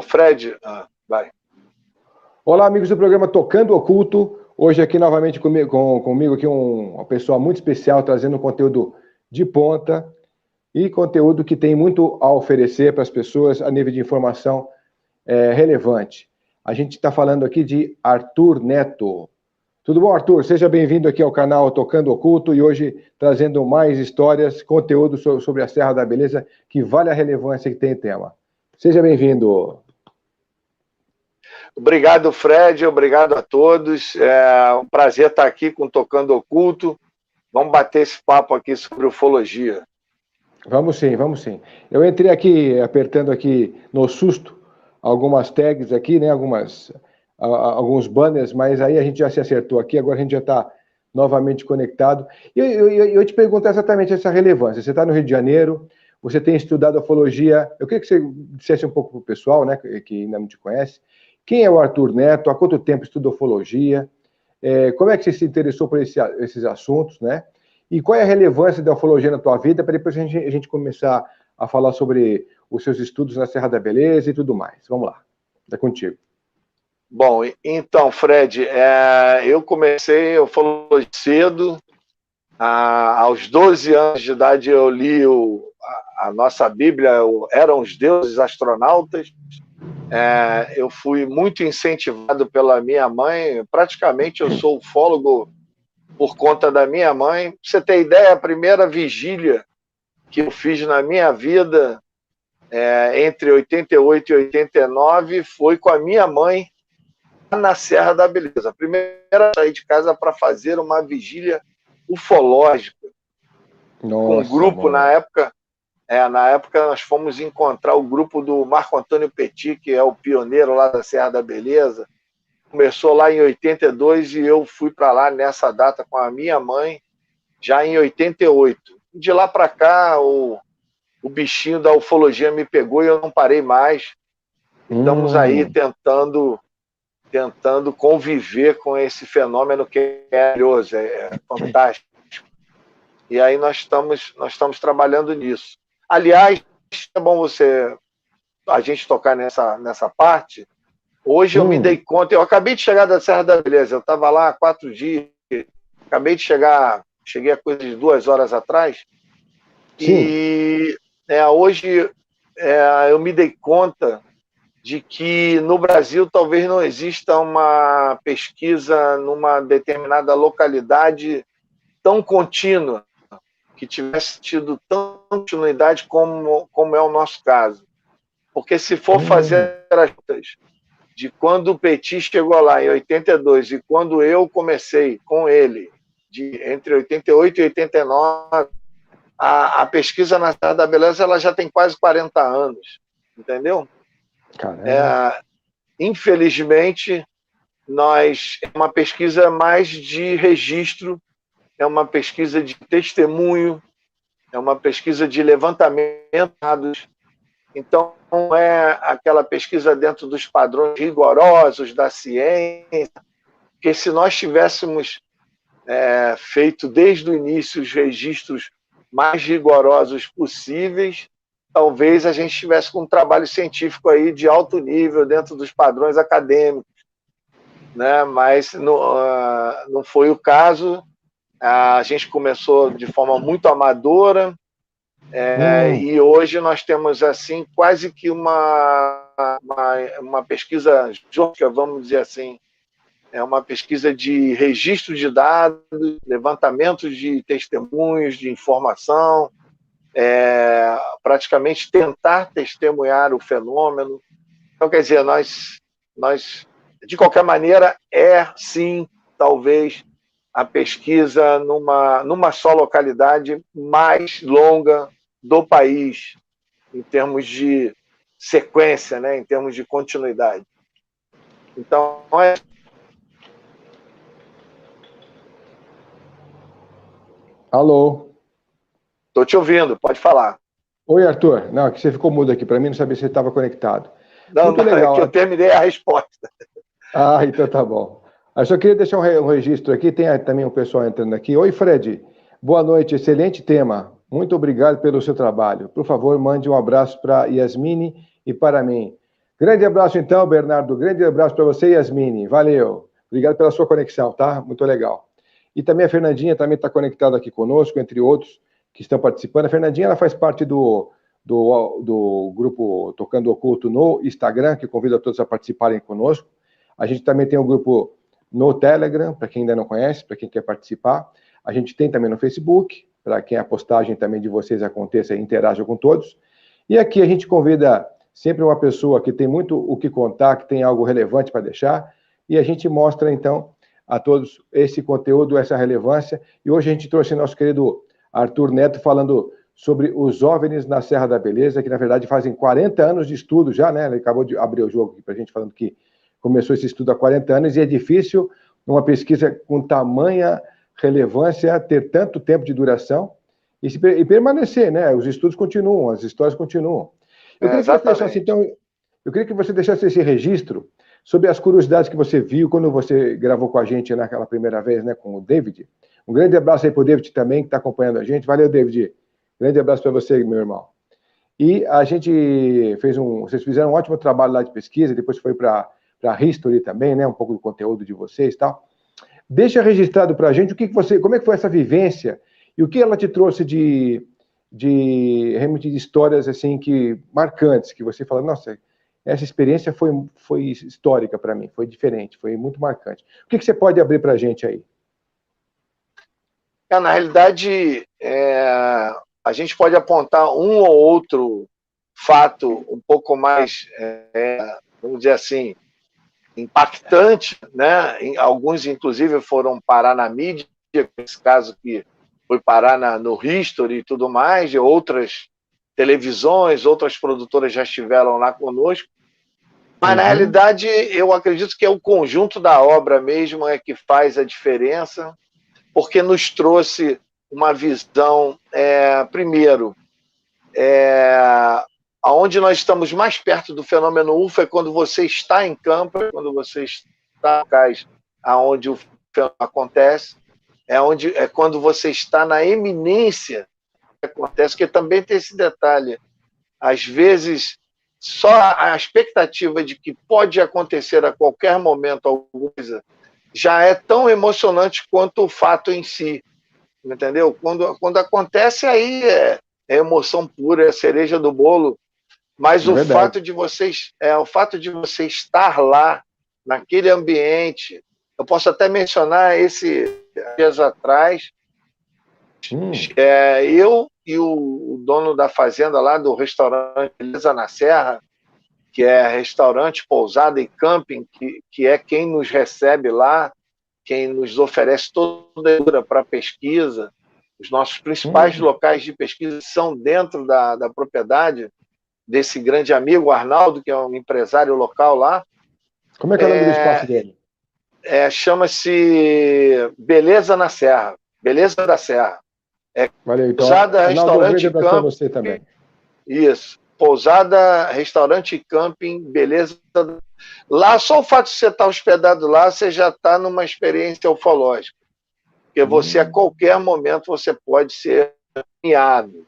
Fred, vai. Olá, amigos do programa Tocando Oculto. Hoje aqui novamente comigo aqui uma pessoa muito especial, trazendo conteúdo de ponta e conteúdo que tem muito a oferecer para as pessoas a nível de informação relevante. A gente está falando aqui de Arthur Neto. Tudo bom, Arthur? Seja bem-vindo aqui ao canal Tocando Oculto e hoje trazendo mais histórias, conteúdo sobre a Serra da Beleza, que vale a relevância que tem o tema. Seja bem-vindo. Obrigado, Fred, obrigado a todos. É um prazer estar aqui com Tocando Oculto. Vamos bater esse papo aqui sobre ufologia. Vamos sim, vamos sim. Eu entrei aqui, apertando aqui no susto, algumas tags aqui, né, alguns banners, mas aí a gente já se acertou aqui, agora a gente já está novamente conectado. E eu te pergunto exatamente essa relevância. Você está no Rio de Janeiro, você tem estudado ufologia. Eu queria que você dissesse um pouco para o pessoal, né, que ainda não te conhece, quem é o Arthur Neto, há quanto tempo estuda ufologia, como é que você se interessou por esses assuntos, né? E qual é a relevância da ufologia na tua vida, para depois a gente começar a falar sobre os seus estudos na Serra da Beleza e tudo mais. Vamos lá, é contigo. Bom, então, Fred, eu comecei ufologia cedo. Aos 12 anos de idade eu li a nossa Bíblia, Eram os Deuses Astronautas. Eu fui muito incentivado pela minha mãe, praticamente eu sou ufólogo por conta da minha mãe. Pra você ter ideia, a primeira vigília que eu fiz na minha vida, entre 88 e 89, foi com a minha mãe na Serra da Beleza. A primeira a sair de casa para fazer uma vigília ufológica. Nossa, com um grupo, mano. Na época nós fomos encontrar o grupo do Marco Antônio Petit, que é o pioneiro lá da Serra da Beleza. Começou lá em 82 e eu fui para lá nessa data com a minha mãe, já em 88. De lá para cá, o bichinho da ufologia me pegou e eu não parei mais. Estamos aí tentando conviver com esse fenômeno que é maravilhoso, é fantástico. E aí nós estamos trabalhando nisso. Aliás, é bom a gente tocar nessa parte. Hoje eu me dei conta, eu acabei de chegar da Serra da Beleza, eu estava lá há 4 dias, acabei de cheguei a coisa de 2 horas atrás, Sim. E hoje eu me dei conta de que no Brasil talvez não exista uma pesquisa numa determinada localidade tão contínua, que tivesse tido tanta continuidade como é o nosso caso. Porque se for fazer as contas de quando o Petit chegou lá em 82 e quando eu comecei com ele, entre 88 e 89, a pesquisa na Serra da Beleza ela já tem quase 40 anos, entendeu? Infelizmente, é uma pesquisa mais de registro, é uma pesquisa de testemunho, é uma pesquisa de levantamento de dados. Então, não é aquela pesquisa dentro dos padrões rigorosos da ciência, porque se nós tivéssemos feito desde o início os registros mais rigorosos possíveis, talvez a gente estivesse com um trabalho científico aí de alto nível dentro dos padrões acadêmicos, né? Mas não foi o caso. A gente começou de forma muito amadora, e hoje nós temos assim quase que uma pesquisa jornalística, vamos dizer assim, uma pesquisa de registro de dados, levantamento de testemunhos, de informação, praticamente tentar testemunhar o fenômeno. Então, quer dizer, nós de qualquer maneira, sim, talvez, a pesquisa numa só localidade mais longa do país, em termos de sequência, né, em termos de continuidade. Então, Alô? Estou te ouvindo, pode falar. Oi, Arthur. Não, que você ficou mudo aqui, para mim não sabia se você estava conectado. Não, muito legal. É que eu terminei a resposta. Então tá bom. Eu só queria deixar um registro aqui, tem também um pessoal entrando aqui. Oi, Fred. Boa noite, excelente tema. Muito obrigado pelo seu trabalho. Por favor, mande um abraço para Yasmine e para mim. Grande abraço, então, Bernardo. Grande abraço para você e Yasmine. Valeu. Obrigado pela sua conexão, tá? Muito legal. E também a Fernandinha também está conectada aqui conosco, entre outros que estão participando. A Fernandinha ela faz parte do grupo Tocando Oculto no Instagram, que convida todos a participarem conosco. A gente também tem um grupo no Telegram, para quem ainda não conhece, para quem quer participar. A gente tem também no Facebook, para que a postagem também de vocês aconteça e interaja com todos. E aqui a gente convida sempre uma pessoa que tem muito o que contar, que tem algo relevante para deixar, e a gente mostra, então, a todos esse conteúdo, essa relevância. E hoje a gente trouxe nosso querido Arthur Neto falando sobre os OVNIs na Serra da Beleza, que na verdade fazem 40 anos de estudo já, né? Ele acabou de abrir o jogo aqui para a gente falando que começou esse estudo há 40 anos, e é difícil uma pesquisa com tamanha relevância ter tanto tempo de duração e permanecer, né? Os estudos continuam, as histórias continuam. Eu queria que você deixasse, então, eu queria que você deixasse esse registro sobre as curiosidades que você viu quando você gravou com a gente naquela primeira vez, né, com o David. Um grande abraço aí para o David também, que está acompanhando a gente. Valeu, David. Grande abraço para você, meu irmão. E a gente fez vocês fizeram um ótimo trabalho lá de pesquisa, depois foi para a History também, né, um pouco do conteúdo de vocês e tal. Deixa registrado para a gente como é que foi essa vivência e o que ela te trouxe realmente de histórias assim marcantes, que você fala, nossa, essa experiência foi histórica para mim, foi diferente, foi muito marcante. O que você pode abrir para a gente aí? Na realidade, a gente pode apontar um ou outro fato um pouco mais, vamos dizer assim, impactante, né? Alguns, inclusive, foram parar na mídia, nesse caso que foi parar no History e tudo mais, e outras televisões, outras produtoras já estiveram lá conosco. Mas, na realidade, eu acredito que é o conjunto da obra mesmo que faz a diferença, porque nos trouxe uma visão, primeiro, aonde nós estamos mais perto do fenômeno UFO é quando você está em campo, quando você está no locais aonde o fenômeno acontece, é quando você está na eminência que acontece, porque também tem esse detalhe. Às vezes, só a expectativa de que pode acontecer a qualquer momento alguma coisa já é tão emocionante quanto o fato em si, entendeu? Quando acontece, aí é emoção pura, é a cereja do bolo. Mas o fato de vocês estar lá, naquele ambiente, eu posso até mencionar dias atrás, eu e o dono da fazenda lá do restaurante Beleza na Serra, que é restaurante, pousada e camping, que é quem nos recebe lá, quem nos oferece toda a estrutura para pesquisa. Os nossos principais locais de pesquisa são dentro da propriedade desse grande amigo, Arnaldo, que é um empresário local lá. Como é que é o nome do espaço dele? Chama-se Beleza na Serra, Beleza da Serra. Valeu, então. Pousada, restaurante e camping. Você também. Isso. Pousada, restaurante e camping, Beleza. Lá, só o fato de você estar hospedado lá, você já está numa experiência ufológica. Porque você, a qualquer momento, você pode ser apanhado.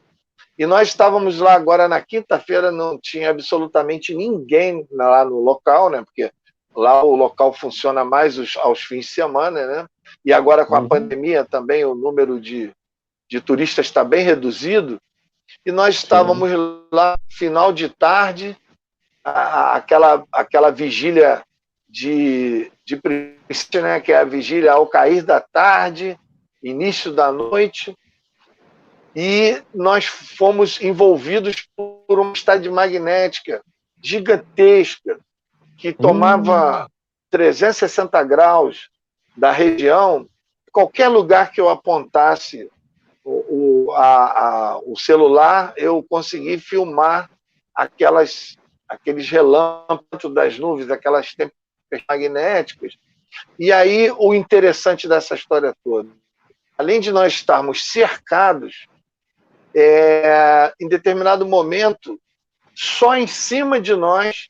E nós estávamos lá agora na quinta-feira, não tinha absolutamente ninguém lá no local, né? Porque lá o local funciona mais aos fins de semana, né? E agora com a pandemia também o número de turistas está bem reduzido. E nós estávamos lá, final de tarde, aquela vigília de princípio, né? Que é a vigília ao cair da tarde, início da noite. E nós fomos envolvidos por uma cidade magnética gigantesca, que tomava 360 graus da região. Qualquer lugar que eu apontasse o celular, eu consegui filmar aqueles relâmpagos das nuvens, aquelas tempestades magnéticas. E aí, o interessante dessa história toda, além de nós estarmos cercados, em determinado momento, só em cima de nós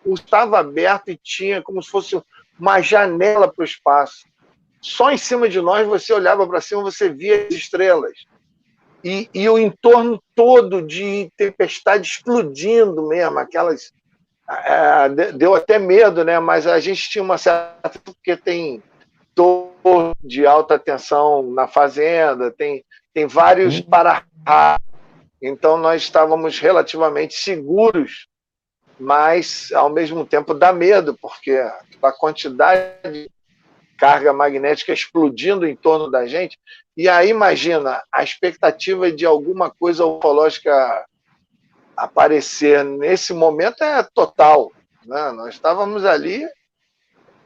estava aberto e tinha como se fosse uma janela para o espaço. Só em cima de nós, você olhava para cima, você via as estrelas. E o entorno todo de tempestade explodindo mesmo, deu até medo, né? Mas a gente tinha uma certa... Porque tem torre de alta tensão na fazenda, tem vários para. Então nós estávamos relativamente seguros, mas ao mesmo tempo dá medo, porque a quantidade de carga magnética explodindo em torno da gente. E aí imagina a expectativa de alguma coisa ufológica aparecer nesse momento é total, né? Nós estávamos ali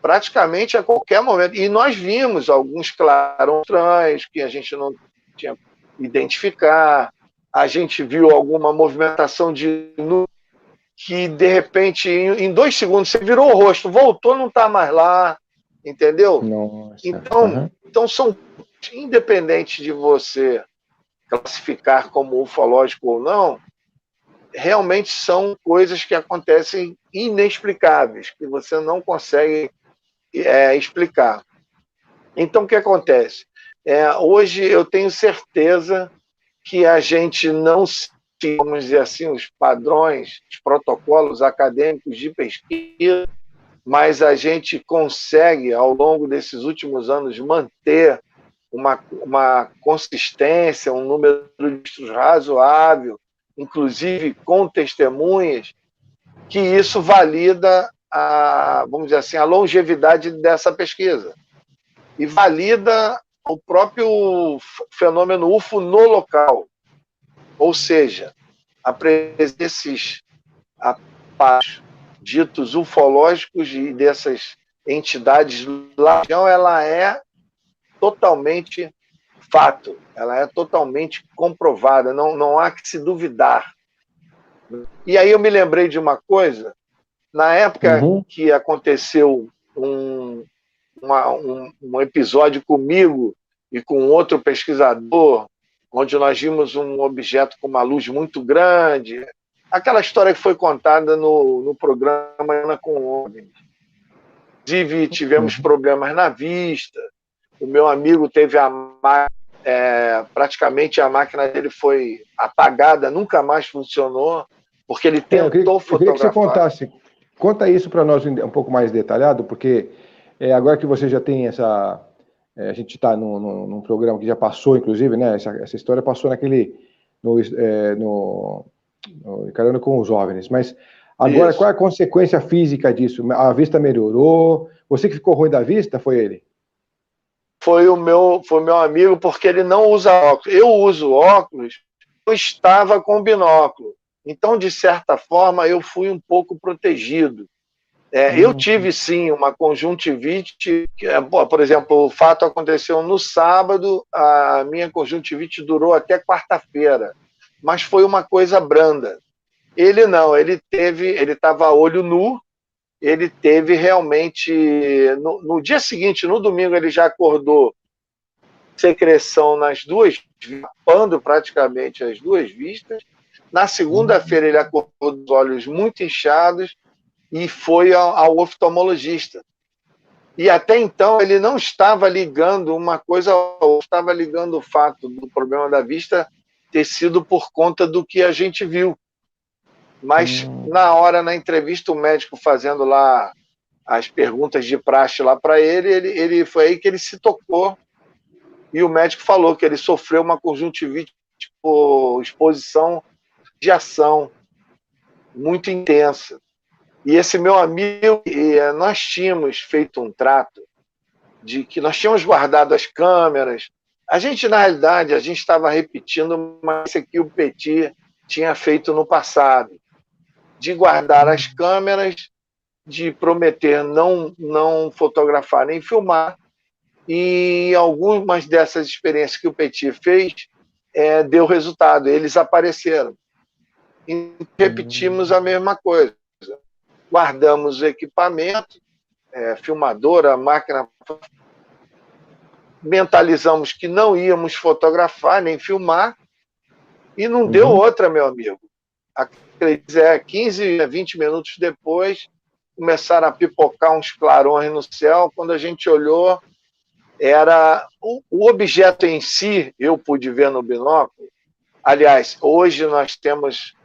praticamente a qualquer momento. E nós vimos alguns clarões estranhos que a gente não tinha identificar. A gente viu alguma movimentação de luz que, de repente, em 2 segundos, você virou o rosto, voltou, não está mais lá, entendeu? Nossa. Então são, independente de você classificar como ufológico ou não, realmente são coisas que acontecem inexplicáveis, que você não consegue explicar. Então, o que acontece? Hoje eu tenho certeza que a gente não segue, vamos dizer assim, os padrões, os protocolos acadêmicos de pesquisa, mas a gente consegue, ao longo desses últimos anos, manter uma consistência, um número de registros razoável, inclusive com testemunhas, que isso valida vamos dizer assim, a longevidade dessa pesquisa. E valida o próprio fenômeno UFO no local. Ou seja, a presença desses ditos ufológicos e dessas entidades lá, ela é totalmente fato, ela é totalmente comprovada, não há que se duvidar. E aí eu me lembrei de uma coisa, na época que aconteceu um episódio comigo e com outro pesquisador, onde nós vimos um objeto com uma luz muito grande, aquela história que foi contada no programa Ana com OVNIs. Inclusive, tivemos problemas na vista, o meu amigo teve praticamente a máquina dele foi apagada, nunca mais funcionou, porque ele tentou fotografar. Eu queria que você conta isso para nós um pouco mais detalhado, porque agora que você já tem essa... a gente está num programa que já passou, inclusive, né? Essa história passou no Encarando com os OVNIs, mas agora isso. Qual é a consequência física disso? A vista melhorou? Você que ficou ruim da vista, foi ele? Foi meu amigo, porque ele não usa óculos. Eu uso óculos, eu estava com binóculo. Então, de certa forma, eu fui um pouco protegido. Eu tive, sim, uma conjuntivite. Por exemplo, o fato aconteceu no sábado, a minha conjuntivite durou até quarta-feira, mas foi uma coisa branda. Ele não, ele estava olho nu, ele teve realmente... No dia seguinte, no domingo, ele já acordou secreção nas duas, tapando praticamente as duas vistas. Na segunda-feira, ele acordou com os olhos muito inchados e foi ao oftalmologista. E até então ele não estava ligando uma coisa, estava ligando o fato do problema da vista ter sido por conta do que a gente viu. Mas na hora, na entrevista, o médico fazendo lá as perguntas de praxe lá para ele foi aí que ele se tocou e o médico falou que ele sofreu uma conjuntivite por exposição de ação muito intensa. E esse meu amigo, nós tínhamos feito um trato de que nós tínhamos guardado as câmeras. A gente, na realidade, a gente estava repetindo uma coisa que o Petit tinha feito no passado, de guardar as câmeras, de prometer não fotografar nem filmar. E algumas dessas experiências que o Petit fez deu resultado, eles apareceram. E repetimos a mesma coisa. Guardamos o equipamento, filmadora, máquina, mentalizamos que não íamos fotografar nem filmar e não deu outra, meu amigo. 15, 20 minutos depois, começaram a pipocar uns clarões no céu. Quando a gente olhou, era o objeto em si, eu pude ver no binóculo. Aliás, hoje nós temos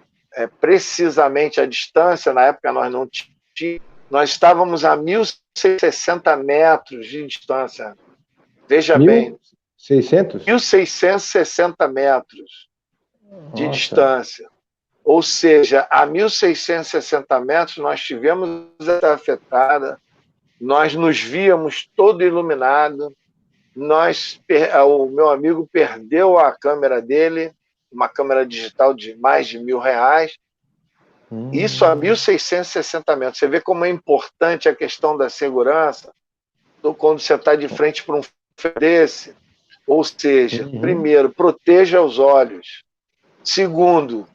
precisamente a distância, na época nós não tínhamos, nós estávamos a 1.660 metros de distância. Veja bem, 1.600? 1.660 metros de Nossa. distância. Ou seja, a 1.660 metros nós tivemos afetada, nós nos víamos todo iluminado, o meu amigo perdeu a câmera dele, uma câmera digital de mais de R$1.000, isso a 1.660 metros. Você vê como é importante a questão da segurança quando você está de frente para um desse. Ou seja, primeiro, proteja os olhos. Segundo,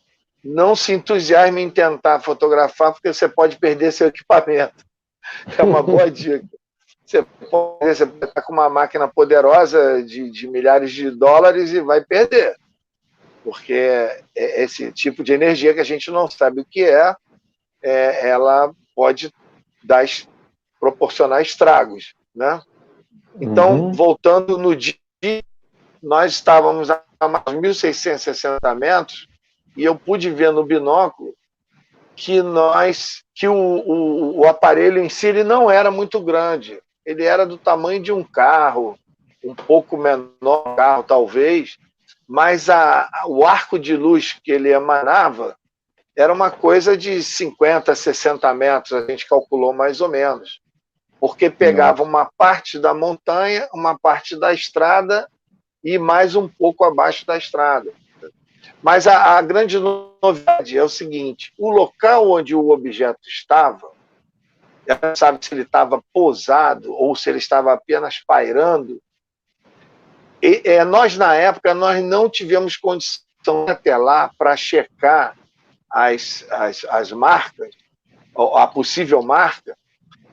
não se entusiasme em tentar fotografar, porque você pode perder seu equipamento. É uma boa dica. Você pode estar com uma máquina poderosa de milhares de dólares e vai perder. Porque esse tipo de energia que a gente não sabe o que ela pode proporcionar estragos, né? Então, voltando no dia, nós estávamos a mais de 1.660 metros e eu pude ver no binóculo que o aparelho em si ele não era muito grande. Ele era do tamanho de um carro, um pouco menor carro talvez, mas o arco de luz que ele emanava era uma coisa de 50, 60 metros, a gente calculou mais ou menos, porque pegava uma parte da montanha, uma parte da estrada e mais um pouco abaixo da estrada. Mas a grande novidade é o seguinte, o local onde o objeto estava, não sabe se ele estava pousado ou se ele estava apenas pairando, nós, na época, nós não tivemos condição até lá para checar as marcas, a possível marca,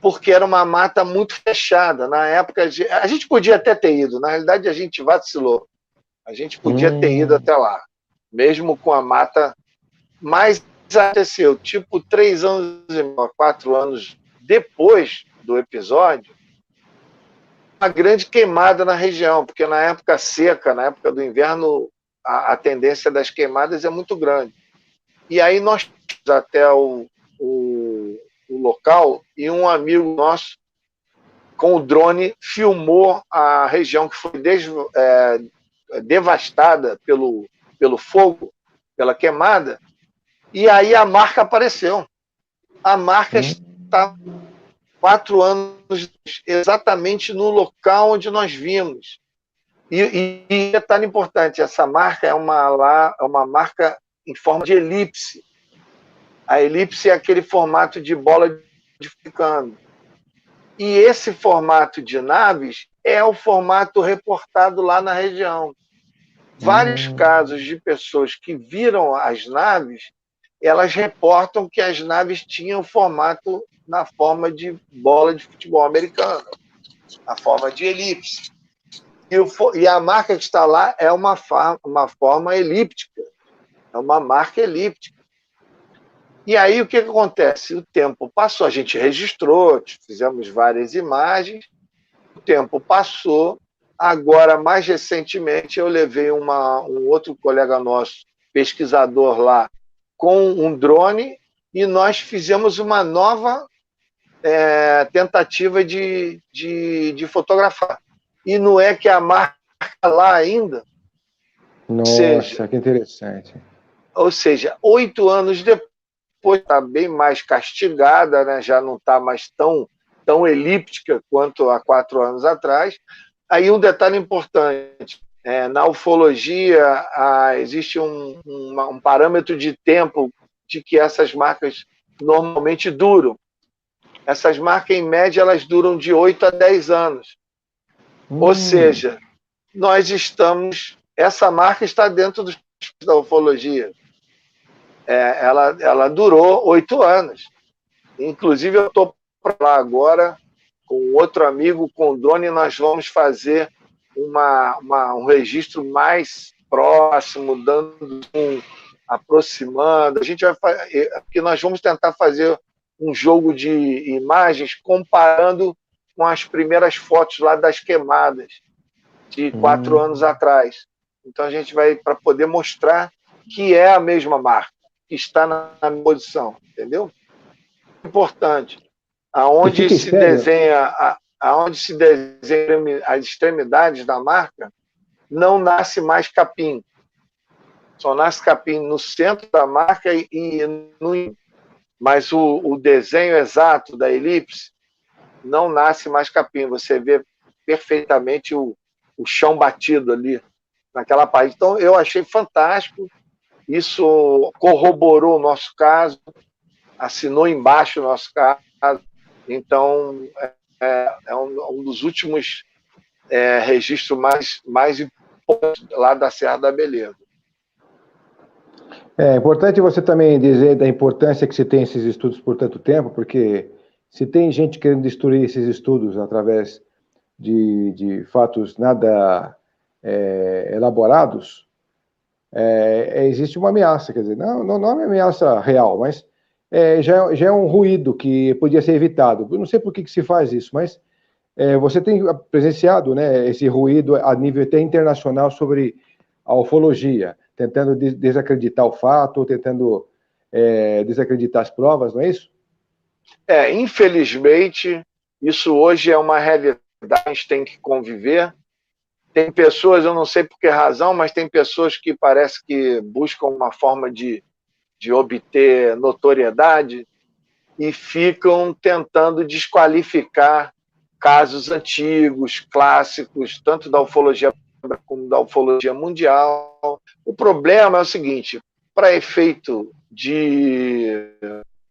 porque era uma mata muito fechada. Na época, a gente podia até ter ido, na realidade a gente vacilou. A gente podia ter ido até lá, mesmo com a mata, mas aconteceu, tipo 3 anos e 4 anos depois do episódio, uma grande queimada na região, porque na época seca, na época do inverno, a tendência das queimadas é muito grande. E aí nós fomos até o local e um amigo nosso, com o drone, filmou a região que foi devastada pelo fogo, pela queimada, e aí a marca apareceu. A marca está 4 anos exatamente no local onde nós vimos. E detalhe importante, essa marca é uma marca em forma de elipse. A elipse é aquele formato de bola de ficando. E esse formato de naves é o formato reportado lá na região. Vários casos de pessoas que viram as naves, elas reportam que as naves tinham formato na forma de bola de futebol americano, na forma de elipse. E a marca que está lá é uma forma elíptica, é uma marca elíptica. E aí o que acontece? O tempo passou, a gente registrou, fizemos várias imagens, o tempo passou, agora, mais recentemente, eu levei um outro colega nosso, pesquisador lá, com um drone, e nós fizemos uma nova tentativa de fotografar. E não é que a marca lá ainda... Nossa, que interessante. Ou seja, 8 anos depois, está bem mais castigada, né? Já não está mais tão elíptica quanto há 4 anos atrás. Aí um detalhe importante, na ufologia existe um parâmetro de tempo de que essas marcas normalmente duram. Essas marcas, em média, elas duram de 8 a 10 anos. Ou seja, essa marca está dentro da ufologia. Ela durou 8 anos. Inclusive, eu estou para lá agora com outro amigo, com o drone, e nós vamos fazer um registro mais próximo, aproximando. A gente vai porque nós vamos tentar fazer um jogo de imagens comparando com as primeiras fotos lá das queimadas de 4 anos atrás. Então a gente vai para poder mostrar que é a mesma marca. que está na minha posição, entendeu? Importante. Aonde se desenha as extremidades da marca, não nasce mais capim. Só nasce capim no centro da marca mas o desenho exato da elipse não nasce mais capim. Você vê perfeitamente o chão batido ali naquela parte. Então, eu achei fantástico. Isso corroborou o nosso caso, assinou embaixo o nosso caso. Então, é um dos últimos registros mais importantes lá da Serra da Beleza. É importante você também dizer da importância que se tem esses estudos por tanto tempo, porque se tem gente querendo destruir esses estudos através de fatos nada elaborados, existe uma ameaça, quer dizer, não é uma ameaça real, mas já é um ruído que podia ser evitado. Eu não sei por que se faz isso, mas você tem presenciado, né, esse ruído a nível até internacional sobre a ufologia, tentando desacreditar o fato, tentando desacreditar as provas, não é isso? Infelizmente, isso hoje é uma realidade, a gente tem que conviver. Tem pessoas, eu não sei por que razão, mas tem pessoas que parece que buscam uma forma de obter notoriedade e ficam tentando desqualificar casos antigos, clássicos, tanto da ufologia como da ufologia mundial. O problema é o seguinte, para efeito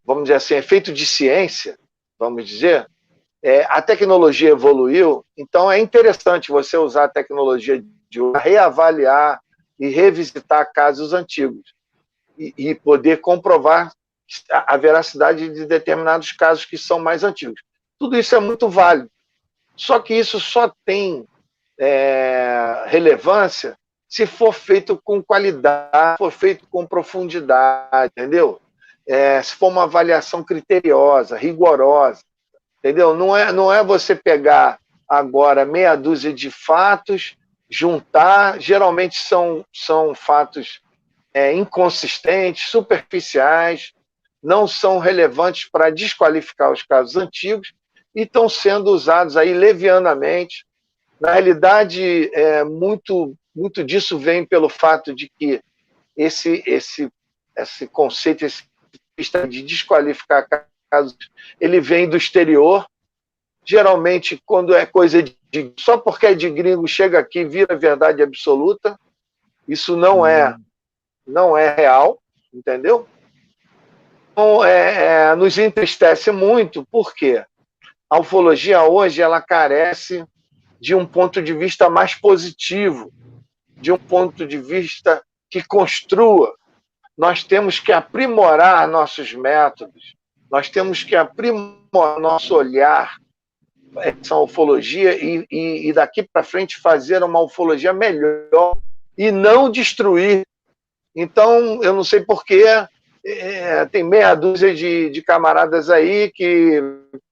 vamos dizer assim, efeito de ciência, vamos dizer, a tecnologia evoluiu, então é interessante você usar a tecnologia de reavaliar e revisitar casos antigos e poder comprovar a veracidade de determinados casos que são mais antigos. Tudo isso é muito válido. Só que isso só tem relevância se for feito com qualidade, se for feito com profundidade, entendeu? Se for uma avaliação criteriosa, rigorosa, entendeu? Não é você pegar agora meia dúzia de fatos, juntar, geralmente são fatos inconsistentes, superficiais, não são relevantes para desqualificar os casos antigos e estão sendo usados aí levianamente. Na realidade, muito disso vem pelo fato de que esse conceito, esse de desqualificar casos, ele vem do exterior. Geralmente, quando é coisa só porque é de gringo, chega aqui e vira verdade absoluta. Isso não é real, entendeu? Então, nos entristece muito, porque a ufologia hoje ela carece de um ponto de vista mais positivo, de um ponto de vista que construa. Nós temos que aprimorar nossos métodos, nós temos que aprimorar nosso olhar essa ufologia e daqui para frente fazer uma ufologia melhor e não destruir. Então, eu não sei porquê, tem meia dúzia de camaradas aí que,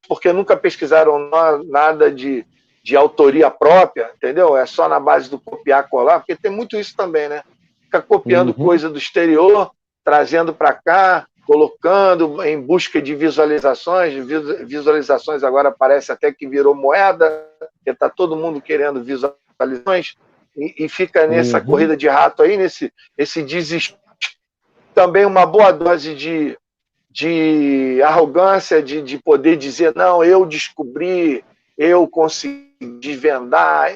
porque nunca pesquisaram nada de autoria própria, entendeu? É só na base do copiar-colar, porque tem muito isso também, né? Fica copiando coisa do exterior, trazendo para cá, colocando em busca de visualizações. Visualizações agora parece até que virou moeda, porque está todo mundo querendo visualizações, e fica nessa corrida de rato aí, esse desespero. Também uma boa dose de arrogância, de poder dizer, não, eu descobri, eu consegui desvendar.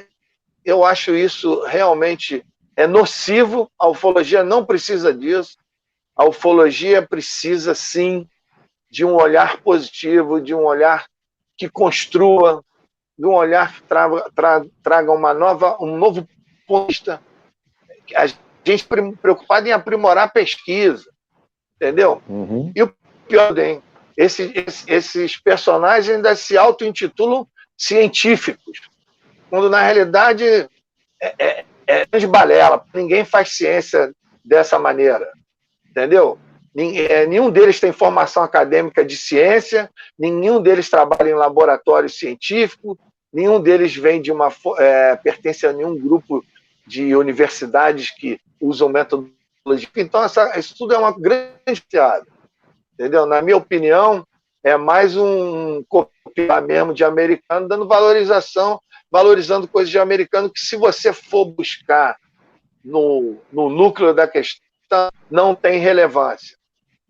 Eu acho isso realmente nocivo. A ufologia não precisa disso. A ufologia precisa, sim, de um olhar positivo, de um olhar que construa, de um olhar que traga um novo ponto de vista. A gente preocupada em aprimorar a pesquisa, entendeu? E o pior, esses personagens ainda se auto-intitulam científicos, quando na realidade é de balela. Ninguém faz ciência dessa maneira, entendeu? Nenhum deles tem formação acadêmica de ciência, nenhum deles trabalha em laboratório científico, nenhum deles pertence a nenhum grupo de universidades que usam método Então, isso tudo é uma grande piada, entendeu? Na minha opinião, é mais um copiar mesmo de americano, dando valorização, valorizando coisas de americano, que se você for buscar no núcleo da questão, não tem relevância.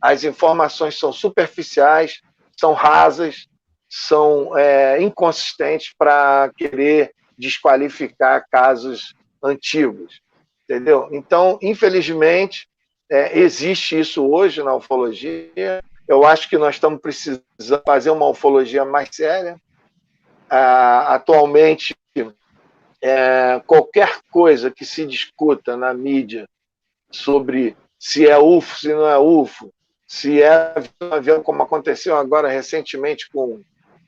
As informações são superficiais, são rasas, são inconsistentes para querer desqualificar casos antigos, entendeu? Então, infelizmente, existe isso hoje na ufologia. Eu acho que nós estamos precisando fazer uma ufologia mais séria. Atualmente, qualquer coisa que se discuta na mídia sobre se é UFO, se não é UFO, se é avião, como aconteceu agora recentemente com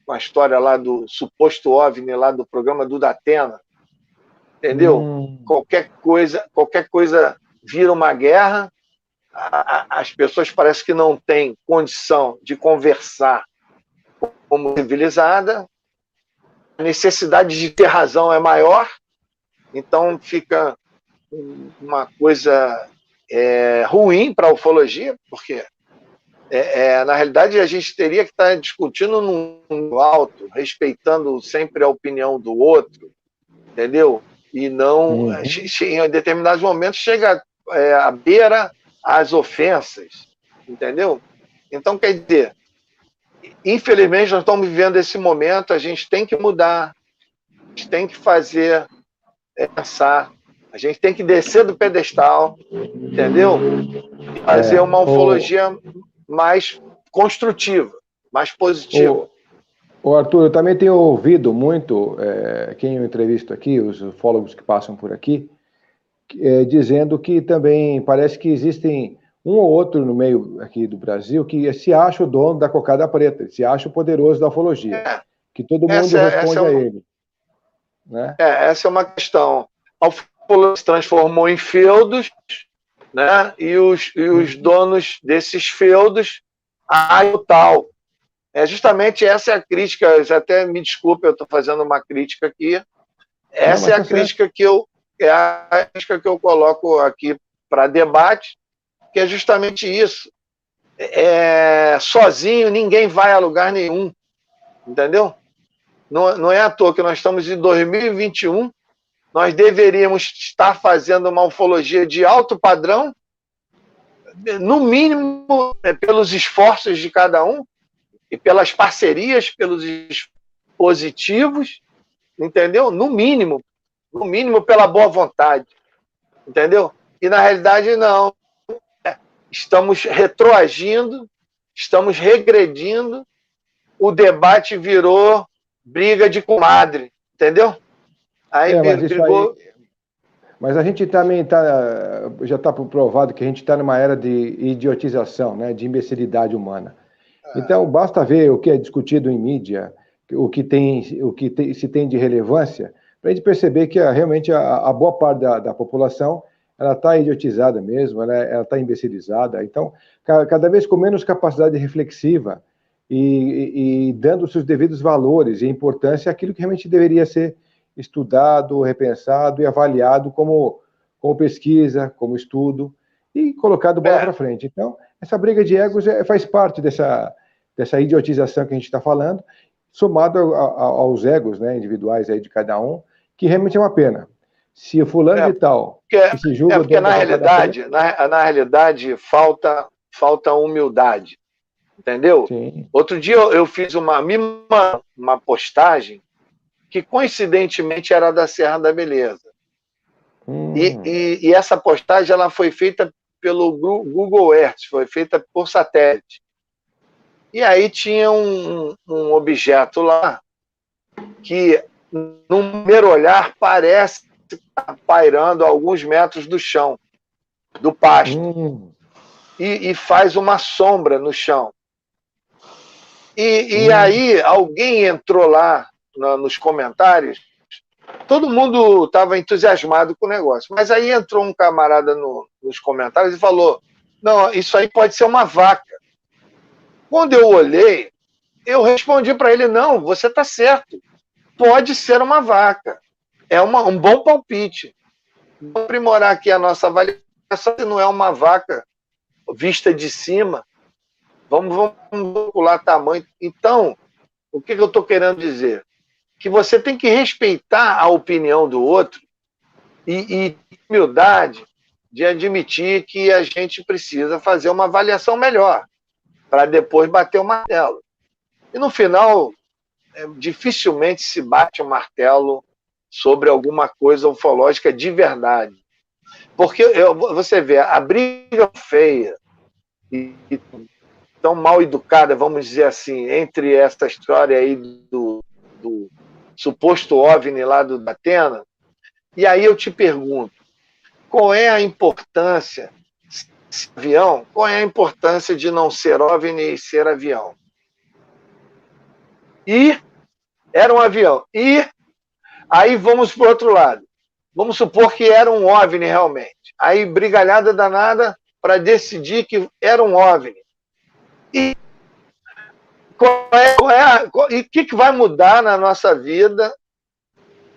a história lá do suposto OVNI, lá do programa do Datena, entendeu? Qualquer coisa vira uma guerra, as pessoas parecem que não têm condição de conversar como civilizada, a necessidade de ter razão é maior, então fica uma coisa ruim para a ufologia, porque na realidade a gente teria que estar discutindo no alto, respeitando sempre a opinião do outro, entendeu? E não, em determinados momentos, chega à beira às ofensas, entendeu? Então, quer dizer, infelizmente nós estamos vivendo esse momento, a gente tem que mudar, a gente tem que fazer, pensar, a gente tem que descer do pedestal, entendeu? E fazer uma ufologia mais construtiva, mais positiva. Arthur, eu também tenho ouvido muito, quem eu entrevisto aqui, os ufólogos que passam por aqui, dizendo que também parece que existem um ou outro no meio aqui do Brasil que se acha o dono da cocada preta, se acha o poderoso da ufologia, que todo mundo responde a ele. Né? Essa é uma questão. A ufologia se transformou em feudos, né? E os donos desses feudos, o tal. Justamente essa é a crítica, até me desculpe, eu estou fazendo uma crítica aqui. Essa é a crítica que eu coloco aqui para debate, que é justamente isso. Sozinho ninguém vai a lugar nenhum, entendeu? Não é à toa que nós estamos em 2021, nós deveríamos estar fazendo uma ufologia de alto padrão, no mínimo pelos esforços de cada um, e pelas parcerias, pelos dispositivos, entendeu? No mínimo pela boa vontade, entendeu? E na realidade não. Estamos retroagindo, estamos regredindo, o debate virou briga de comadre, entendeu? Aí brigou... Mas a gente também já está provado que a gente está numa era de idiotização, né, de imbecilidade humana. Então, basta ver o que é discutido em mídia, o que se tem de relevância, para a gente perceber que realmente a boa parte da população ela está idiotizada mesmo, ela está imbecilizada. Então, cada vez com menos capacidade reflexiva e dando seus devidos valores e importância àquilo que realmente deveria ser estudado, repensado e avaliado como pesquisa, como estudo e colocado bola para frente. Então, essa briga de egos faz parte dessa idiotização que a gente está falando, somado aos egos, né, individuais aí de cada um, que realmente é uma pena. Se o fulano de tal que se julga... porque na realidade falta humildade, entendeu? Sim. Outro dia eu fiz uma postagem que coincidentemente era da Serra da Beleza. E essa postagem ela foi feita pelo Google Earth, foi feita por satélite. E aí tinha um objeto lá que, no primeiro olhar, parece estar pairando a alguns metros do chão, do pasto. E faz uma sombra no chão. E aí alguém entrou lá nos comentários, todo mundo estava entusiasmado com o negócio, mas aí entrou um camarada nos comentários e falou: não, isso aí pode ser uma vaca. Quando eu olhei, eu respondi para ele: não, você está certo, pode ser uma vaca, é um bom palpite. Vou aprimorar aqui a nossa avaliação só se não é uma vaca vista de cima. Vamos calcular tamanho. Então, o que eu estou querendo dizer? Que você tem que respeitar a opinião do outro e humildade de admitir que a gente precisa fazer uma avaliação melhor para depois bater o martelo. E no final, dificilmente se bate o martelo sobre alguma coisa ufológica de verdade. Porque você vê, a briga feia e tão mal educada, vamos dizer assim, entre essa história aí do suposto OVNI lá do Datena, e aí eu te pergunto, qual é a importância, avião, qual é a importância de não ser OVNI e ser avião? E era um avião. E aí vamos para o outro lado. Vamos supor que era um OVNI realmente. Aí brigalhada danada para decidir que era um OVNI. E o que vai mudar na nossa vida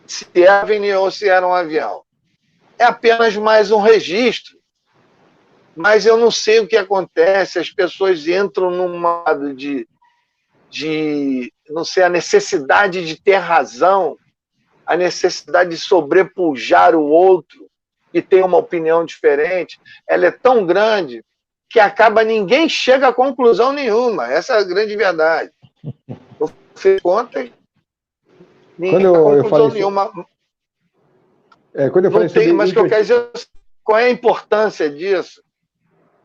se é OVNI ou se era um avião? É apenas mais um registro. Mas eu não sei o que acontece. As pessoas entram num modo de não sei, a necessidade de ter razão, a necessidade de sobrepujar o outro que tem uma opinião diferente, ela é tão grande que acaba ninguém chega a conclusão nenhuma. Essa é a grande verdade. No fim de contas, ninguém chega a conclusão nenhuma. Quando eu falei sobre mas o que eu quero dizer, qual é a importância disso?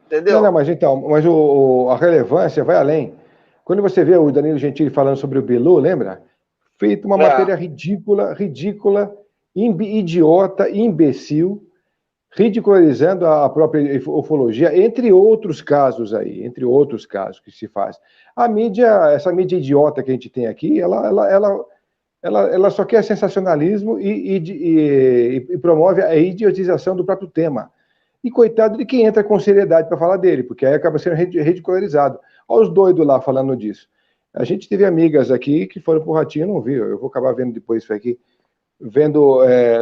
Entendeu? Não, mas então, a relevância vai além. Quando você vê o Danilo Gentili falando sobre o Bilu, lembra? Feito uma matéria ridícula, idiota, imbecil, ridicularizando a própria ufologia, entre outros casos que se faz. A mídia, essa mídia idiota que a gente tem aqui, ela só quer sensacionalismo e promove a idiotização do próprio tema. E coitado de quem entra com seriedade para falar dele, porque aí acaba sendo ridicularizado. Olha os doidos lá falando disso. A gente teve amigas aqui que foram pro Ratinho, não viu, eu vou acabar vendo depois isso aqui. Vendo,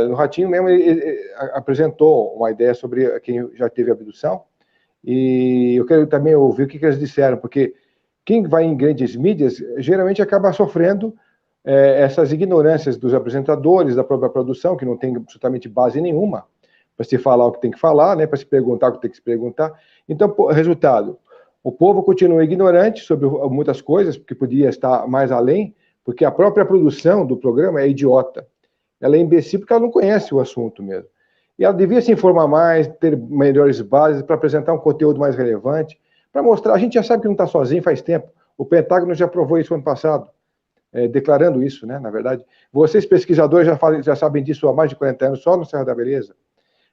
no Ratinho mesmo, ele apresentou uma ideia sobre quem já teve abdução, e eu quero também ouvir o que eles disseram, porque quem vai em grandes mídias geralmente acaba sofrendo essas ignorâncias dos apresentadores, da própria produção, que não tem absolutamente base nenhuma para se falar o que tem que falar, né, para se perguntar o que tem que se perguntar. Então, resultado, o povo continua ignorante sobre muitas coisas, porque podia estar mais além, porque a própria produção do programa é idiota. Ela é imbecil porque ela não conhece o assunto mesmo. E ela devia se informar mais, ter melhores bases para apresentar um conteúdo mais relevante, para mostrar, a gente já sabe que não está sozinho faz tempo, o Pentágono já provou isso ano passado, declarando isso, né, na verdade. Vocês, pesquisadores, já sabem disso há mais de 40 anos, só no Serra da Beleza.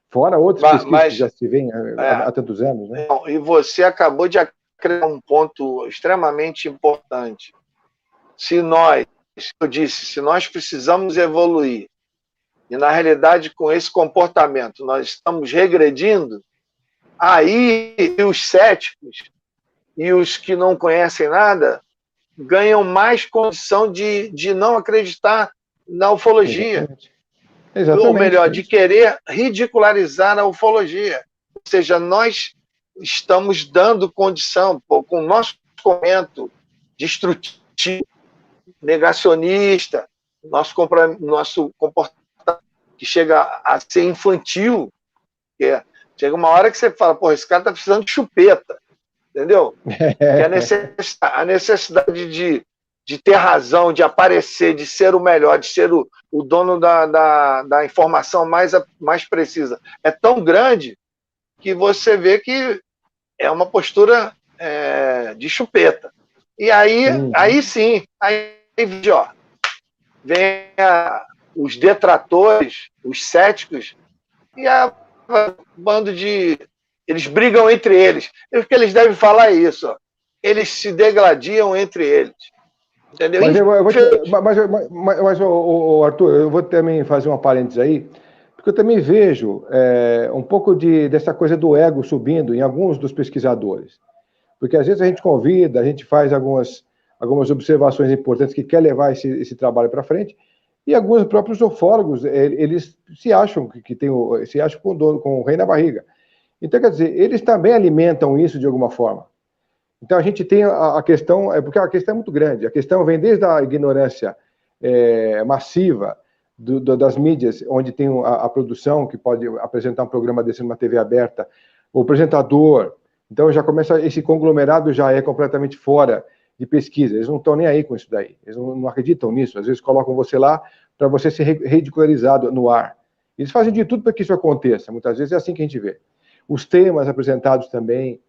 Fora outras pesquisas que já se vêm há tantos anos, né? E você acabou de acrescentar um ponto extremamente importante. Se nós precisamos evoluir, e na realidade com esse comportamento nós estamos regredindo, aí os céticos e os que não conhecem nada ganham mais condição de não acreditar na ufologia. Exatamente. Ou melhor, de querer ridicularizar a ufologia. Ou seja, nós estamos dando condição, com o nosso comportamento destrutivo, negacionista, nosso comportamento que chega a ser infantil, chega uma hora que você fala, pô, esse cara está precisando de chupeta, entendeu? Que a necessidade de ter razão, de aparecer, de ser o melhor, de ser o dono da informação mais precisa, é tão grande que você vê que é uma postura de chupeta. E aí sim, ó, vem os detratores, os céticos, e bando de... Eles brigam entre eles. O que eles devem falar é isso, ó. Eles se degladiam entre eles. Entendeu? Mas Arthur, eu vou também fazer uma parênteses aí, porque eu também vejo um pouco dessa coisa do ego subindo em alguns dos pesquisadores. Porque às vezes a gente convida, a gente faz algumas observações importantes que quer levar esse trabalho para frente, e alguns próprios ufólogos, eles se acham se acham com o rei na barriga. Então, quer dizer, eles também alimentam isso de alguma forma. Então, a gente tem a questão, porque a questão é muito grande, a questão vem desde a ignorância massiva das mídias, onde tem a produção, que pode apresentar um programa desse numa TV aberta, o apresentador, então já começa, esse conglomerado já é completamente fora de pesquisa, eles não estão nem aí com isso daí, eles não acreditam nisso, às vezes colocam você lá para você ser ridicularizado no ar. Eles fazem de tudo para que isso aconteça, muitas vezes é assim que a gente vê. Os temas apresentados também.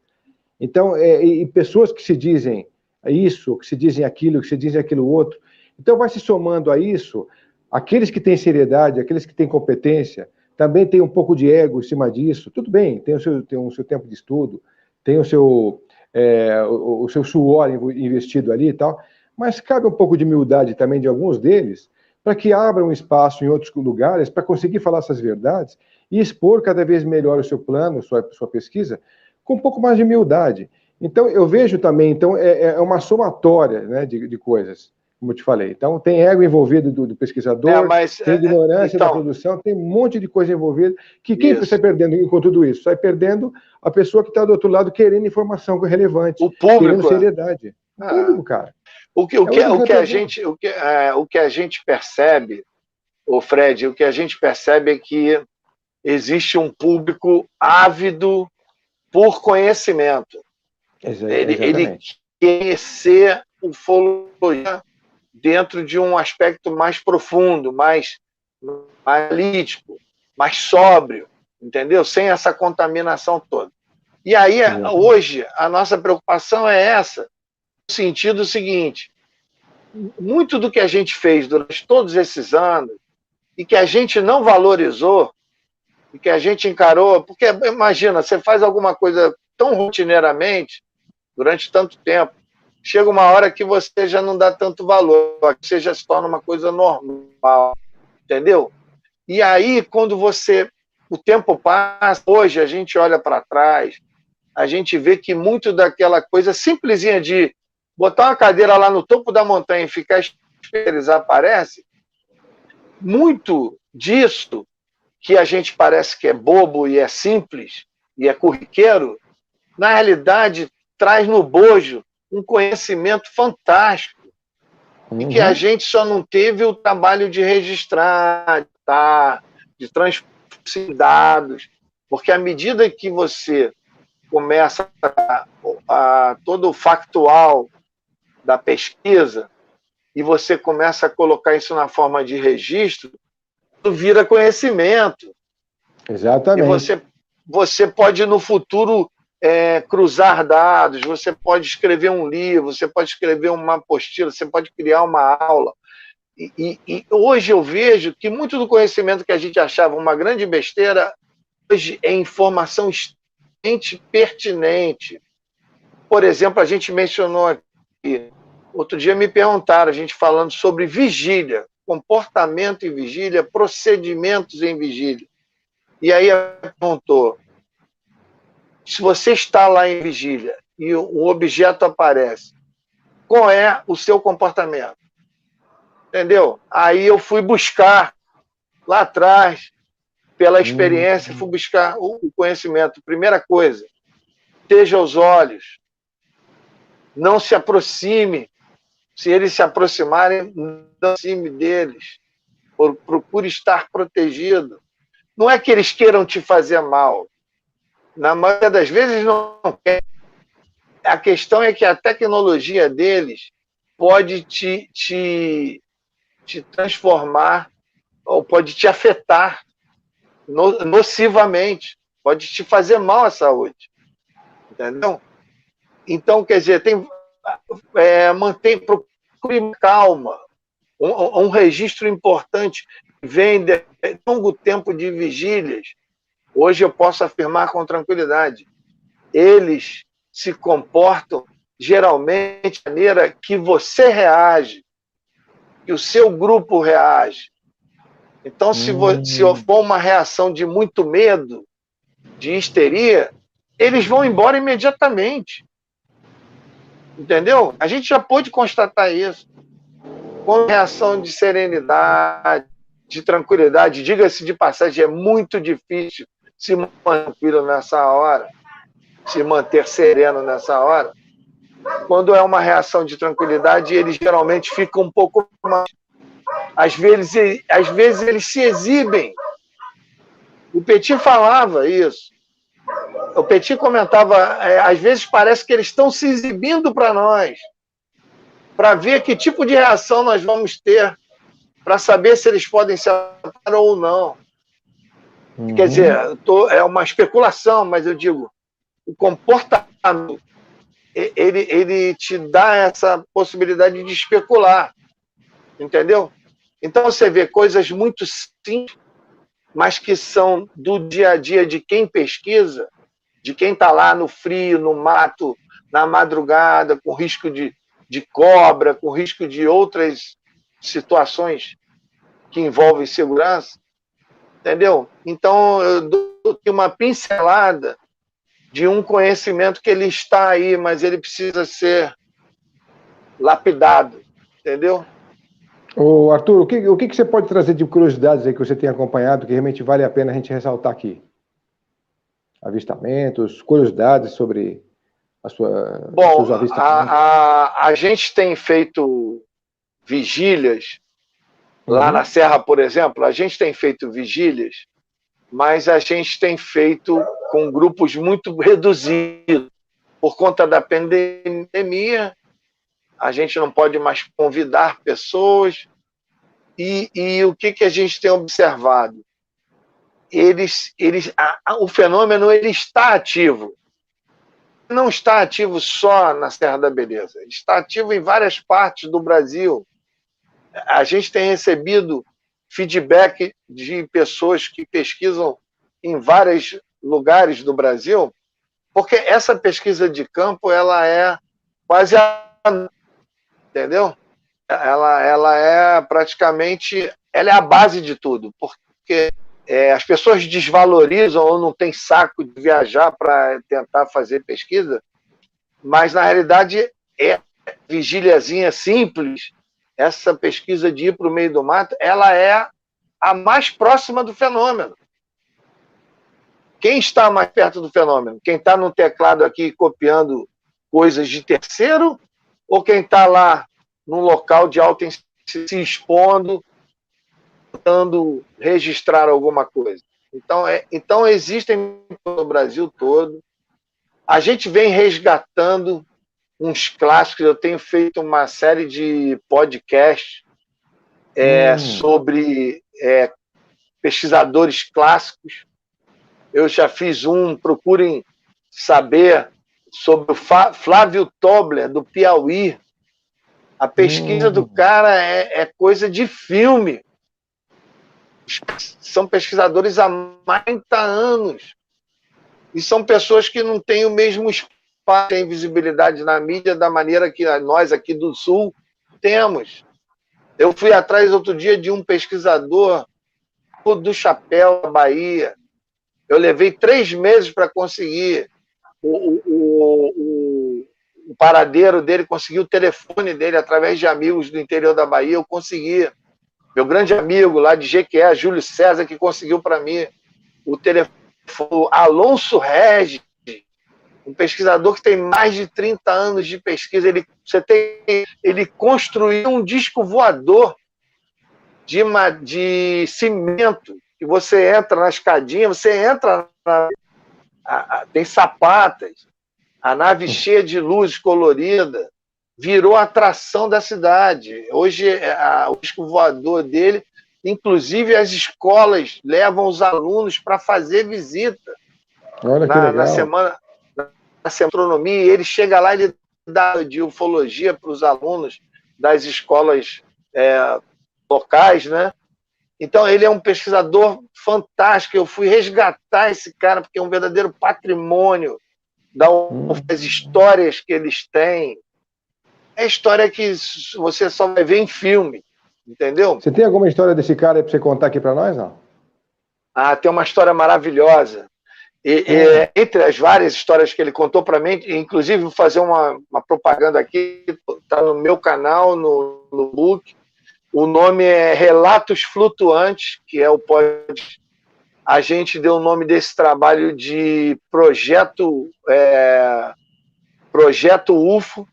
Então, e pessoas que se dizem isso, que se dizem aquilo, que se dizem aquilo outro. Então, vai se somando a isso, aqueles que têm seriedade, aqueles que têm competência, também tem um pouco de ego em cima disso. Tudo bem, tem o seu tempo de estudo, tem o seu suor investido ali e tal, mas cabe um pouco de humildade também de alguns deles, para que abram espaço em outros lugares para conseguir falar essas verdades e expor cada vez melhor o seu plano, sua pesquisa, com um pouco mais de humildade. Então, eu vejo também, então, é uma somatória, né, de coisas, como eu te falei. Então, tem ego envolvido do pesquisador, tem ignorância da produção, tem um monte de coisa envolvida, que quem sai perdendo com tudo isso? Sai perdendo a pessoa que está do outro lado querendo informação relevante, o público, querendo seriedade. O público, cara. O que a gente percebe, o Fred, o que a gente percebe é que existe um público ávido por conhecimento. Ele quer ser ufologia dentro de um aspecto mais profundo, mais analítico, mais sóbrio, entendeu? Sem essa contaminação toda. E aí, hoje, a nossa preocupação é essa, no sentido seguinte: muito do que a gente fez durante todos esses anos e que a gente não valorizou e que a gente encarou, porque imagina, você faz alguma coisa tão rotineiramente durante tanto tempo, chega uma hora que você já não dá tanto valor, que você já se torna uma coisa normal, entendeu? E aí, quando o tempo passa, hoje a gente olha para trás, a gente vê que muito daquela coisa simplesinha de botar uma cadeira lá no topo da montanha e ficar esperando aparece, muito disso que a gente parece que é bobo e é simples e é corriqueiro, na realidade traz no bojo um conhecimento fantástico e que a gente só não teve o trabalho de registrar, de transferir dados, porque à medida que você começa todo o factual da pesquisa e você começa a colocar isso na forma de registro, vira conhecimento. Exatamente. E você pode, no futuro, cruzar dados, você pode escrever um livro, você pode escrever uma apostila, você pode criar uma aula. E hoje eu vejo que muito do conhecimento que a gente achava uma grande besteira, hoje é informação extremamente pertinente. Por exemplo, a gente mencionou aqui, outro dia me perguntaram, a gente falando sobre vigília, comportamento em vigília, procedimentos em vigília. E aí perguntou, se você está lá em vigília e um objeto aparece, qual é o seu comportamento? Entendeu? Aí eu fui buscar, lá atrás, pela experiência, fui buscar o conhecimento. Primeira coisa, esteja aos olhos, não se aproxime. Se eles se aproximarem, não se aproxime deles. Procure estar protegido. Não é que eles queiram te fazer mal. Na maioria das vezes não quer. A questão é que a tecnologia deles pode te transformar ou pode te afetar nocivamente. Pode te fazer mal à saúde. Entendeu? Então, quer dizer, procure calma. Um registro importante vem de longo tempo de vigílias. Hoje eu posso afirmar com tranquilidade, eles se comportam geralmente da maneira que você reage, que o seu grupo reage. Então, se for uma reação de muito medo, de histeria, eles vão embora imediatamente. Entendeu? A gente já pôde constatar isso. Com reação de serenidade, de tranquilidade, diga-se de passagem, é muito difícil se manter tranquilo nessa hora, se manter sereno nessa hora. Quando é uma reação de tranquilidade, eles geralmente ficam um pouco mais. Às vezes eles se exibem. O Petit falava isso. O Petit comentava, às vezes parece que eles estão se exibindo para nós, para ver que tipo de reação nós vamos ter, para saber se eles podem se atar ou não. Quer dizer, é uma especulação, mas eu digo, o comportamento, ele te dá essa possibilidade de especular, entendeu? Então você vê coisas muito simples, mas que são do dia a dia de quem pesquisa, de quem está lá no frio, no mato, na madrugada, com risco de cobra, com risco de outras situações que envolvem segurança, entendeu? Então, eu dou uma pincelada de um conhecimento que ele está aí, mas ele precisa ser lapidado, entendeu? Ô, Arthur, o que você pode trazer de curiosidades aí que você tem acompanhado que realmente vale a pena a gente ressaltar aqui? Avistamentos, curiosidades sobre seus avistamentos? A gente tem feito vigílias, lá na Serra, por exemplo, a gente tem feito vigílias, mas a gente tem feito com grupos muito reduzidos. Por conta da pandemia, a gente não pode mais convidar pessoas. E o que a gente tem observado? O fenômeno ele está ativo. Não está ativo só na Serra da Beleza, ele está ativo em várias partes do Brasil. A gente tem recebido feedback de pessoas que pesquisam em vários lugares do Brasil, porque essa pesquisa de campo ela é quase entendeu? Ela é praticamente ela é a base de tudo, porque as pessoas desvalorizam ou não têm saco de viajar para tentar fazer pesquisa, mas na realidade é vigiliazinha simples. Essa pesquisa de ir para o meio do mato, ela é a mais próxima do fenômeno. Quem está mais perto do fenômeno? Quem está no teclado aqui copiando coisas de terceiro ou quem está lá num local de alta se expondo, tentando registrar alguma coisa? Então existem no Brasil todo. A gente vem resgatando uns clássicos. Eu tenho feito uma série de podcasts sobre pesquisadores clássicos. Eu já fiz procurem saber sobre o Flávio Tobler, do Piauí. A pesquisa do cara é coisa de filme. São pesquisadores há mais de 30 anos. E são pessoas que não têm o mesmo espaço, têm visibilidade na mídia da maneira que nós aqui do Sul temos. Eu fui atrás outro dia de um pesquisador do Chapéu, da Bahia. Eu levei 3 meses para conseguir o paradeiro dele, consegui o telefone dele através de amigos do interior da Bahia. Eu consegui. Meu grande amigo lá de Jequié, Júlio César, que conseguiu para mim o telefone. Alonso Regis, um pesquisador que tem mais de 30 anos de pesquisa. Ele construiu um disco voador de cimento, que você entra na escadinha, você entra tem sapatas, a nave cheia de luzes coloridas, virou a atração da cidade. Hoje, o disco voador dele, inclusive as escolas levam os alunos para fazer visita. Olha que legal. Na semana astronomia, ele chega lá e ele dá de ufologia para os alunos das escolas locais, né? Então, ele é um pesquisador fantástico. Eu fui resgatar esse cara, porque é um verdadeiro patrimônio das histórias que eles têm. É história que você só vai ver em filme, entendeu? Você tem alguma história desse cara para você contar aqui para nós, não? Tem uma história maravilhosa. Entre as várias histórias que ele contou para mim, inclusive vou fazer uma propaganda aqui, está no meu canal, no book. O nome é Relatos Flutuantes, que é o podcast. a gente deu o nome desse trabalho de Projeto UFO,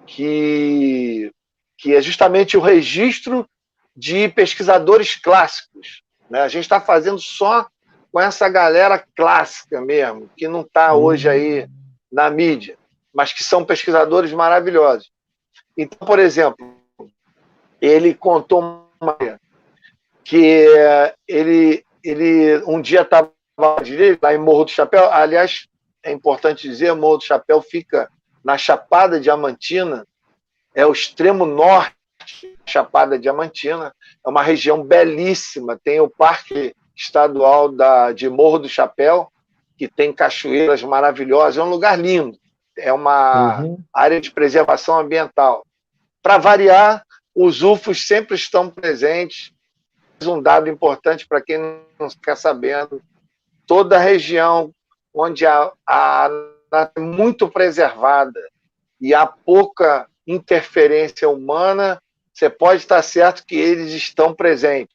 que é justamente o registro de pesquisadores clássicos, né? A gente está fazendo só com essa galera clássica mesmo, que não está hoje aí na mídia, mas que são pesquisadores maravilhosos. Então, por exemplo, ele contou que ele um dia estava lá em Morro do Chapéu. Aliás, é importante dizer, Morro do Chapéu fica na Chapada Diamantina, é o extremo norte da Chapada Diamantina, é uma região belíssima, tem o Parque Estadual de Morro do Chapéu, que tem cachoeiras maravilhosas, é um lugar lindo, é uma área de preservação ambiental. Para variar, os UFOs sempre estão presentes. Um dado importante para quem não fica sabendo, toda a região onde a é muito preservada e há pouca interferência humana, você pode estar certo que eles estão presentes,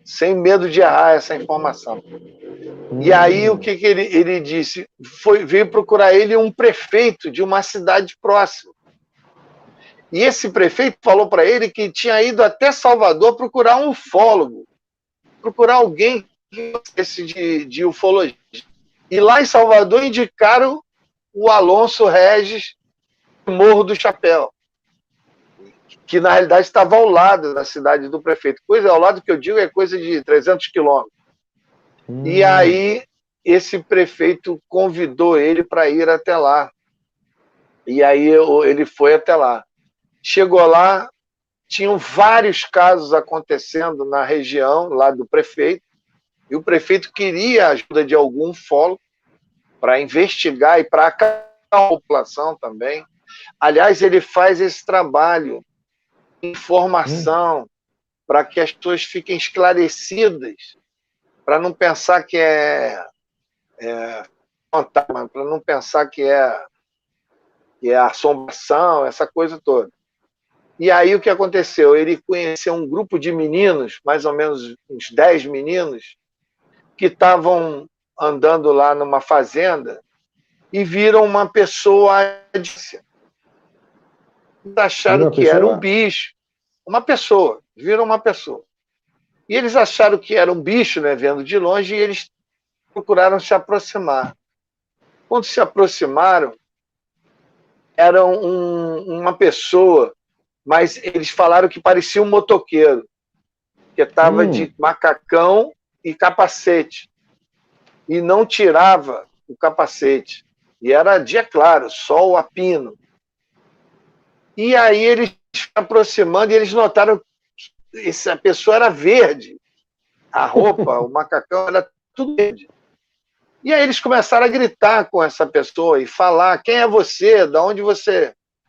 sem medo de errar essa informação. E aí o que ele disse? Veio procurar ele um prefeito de uma cidade próxima. E esse prefeito falou para ele que tinha ido até Salvador procurar um ufólogo, procurar alguém de ufologia. E lá em Salvador indicaram o Alonso Regis, Morro do Chapéu, que na realidade estava ao lado da cidade do prefeito. Coisa ao lado que eu digo é coisa de 300 quilômetros. E aí esse prefeito convidou ele para ir até lá. E aí ele foi até lá. Chegou lá, tinham vários casos acontecendo na região lá do prefeito, e o prefeito queria a ajuda de algum ufólogo para investigar e para acalmar a população também. Aliás, ele faz esse trabalho de informação para que as pessoas fiquem esclarecidas, para não pensar que é fantasma, para não pensar que é assombração, essa coisa toda. E aí o que aconteceu? Ele conheceu um grupo de meninos, mais ou menos uns 10 meninos, que estavam andando lá numa fazenda e viram uma pessoa. Acharam que era um bicho. Viram uma pessoa. E eles acharam que era um bicho, né, vendo de longe, e eles procuraram se aproximar. Quando se aproximaram, era uma pessoa, mas eles falaram que parecia um motoqueiro, que estava de macacão e capacete, e não tirava o capacete. E era dia claro, sol a pino. E aí eles se aproximando e eles notaram que essa pessoa era verde. A roupa, o macacão, era tudo verde. E aí eles começaram a gritar com essa pessoa e falar: quem é você?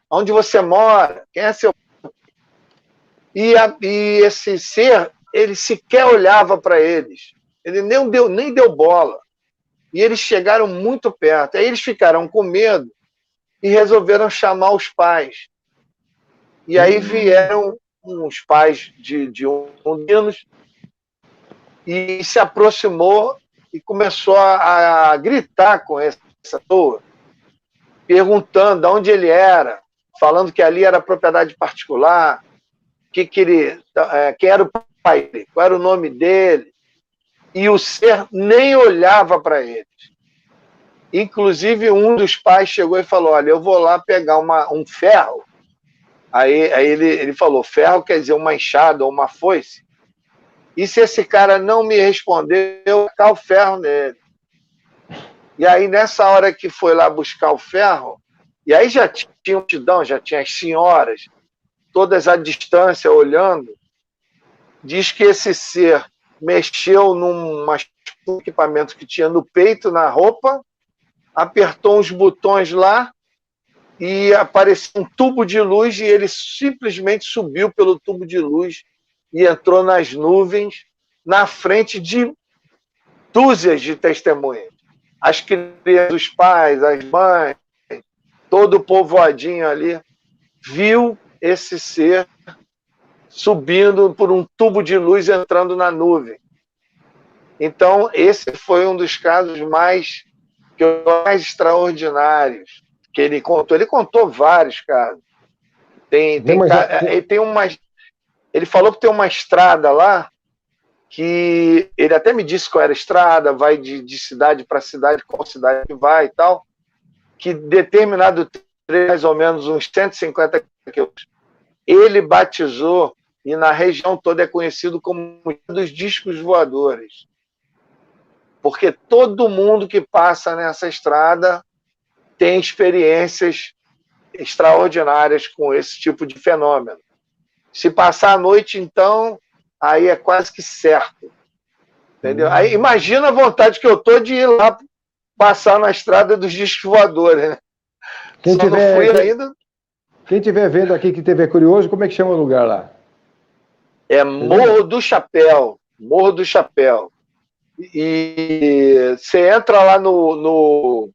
Onde você mora? Quem é seu... E esse ser, ele sequer olhava para eles. Ele nem deu bola. E eles chegaram muito perto. Aí eles ficaram com medo e resolveram chamar os pais. E aí vieram os pais de um meninos e se aproximou e começou a gritar com essa pessoa, perguntando de onde ele era, falando que ali era propriedade particular, quem era o pai dele, qual era o nome dele. E o ser nem olhava para eles. Inclusive, um dos pais chegou e falou: olha, eu vou lá pegar um ferro. Aí ele falou: ferro quer dizer uma enxada ou uma foice. E se esse cara não me responder, eu vou tacar o ferro nele. E aí, nessa hora que foi lá buscar o ferro, e aí já tinha multidão, já tinha as senhoras, todas à distância olhando, diz que esse ser mexeu num equipamento que tinha no peito, na roupa, apertou uns botões lá e apareceu um tubo de luz e ele simplesmente subiu pelo tubo de luz e entrou nas nuvens na frente de dúzias de testemunhas. As crianças, os pais, as mães, todo o povoadinho ali viu esse ser subindo por um tubo de luz entrando na nuvem. Então, esse foi um dos casos mais extraordinários que ele contou. Ele contou vários casos. Ele falou que tem uma estrada lá, que ele até me disse qual era a estrada, vai de cidade para cidade, qual cidade que vai e tal, que determinado trecho, mais ou menos uns 150 quilômetros, ele batizou, e na região toda é conhecido como dos discos voadores. Porque todo mundo que passa nessa estrada tem experiências extraordinárias com esse tipo de fenômeno. Se passar a noite, então, aí é quase que certo. Entendeu? Aí imagina a vontade que eu tô de ir lá passar na estrada dos discos voadores, né? Quem estiver vendo aqui que tiver curioso, como é que chama o lugar lá? É Morro do Chapéu. Morro do Chapéu. E você entra lá no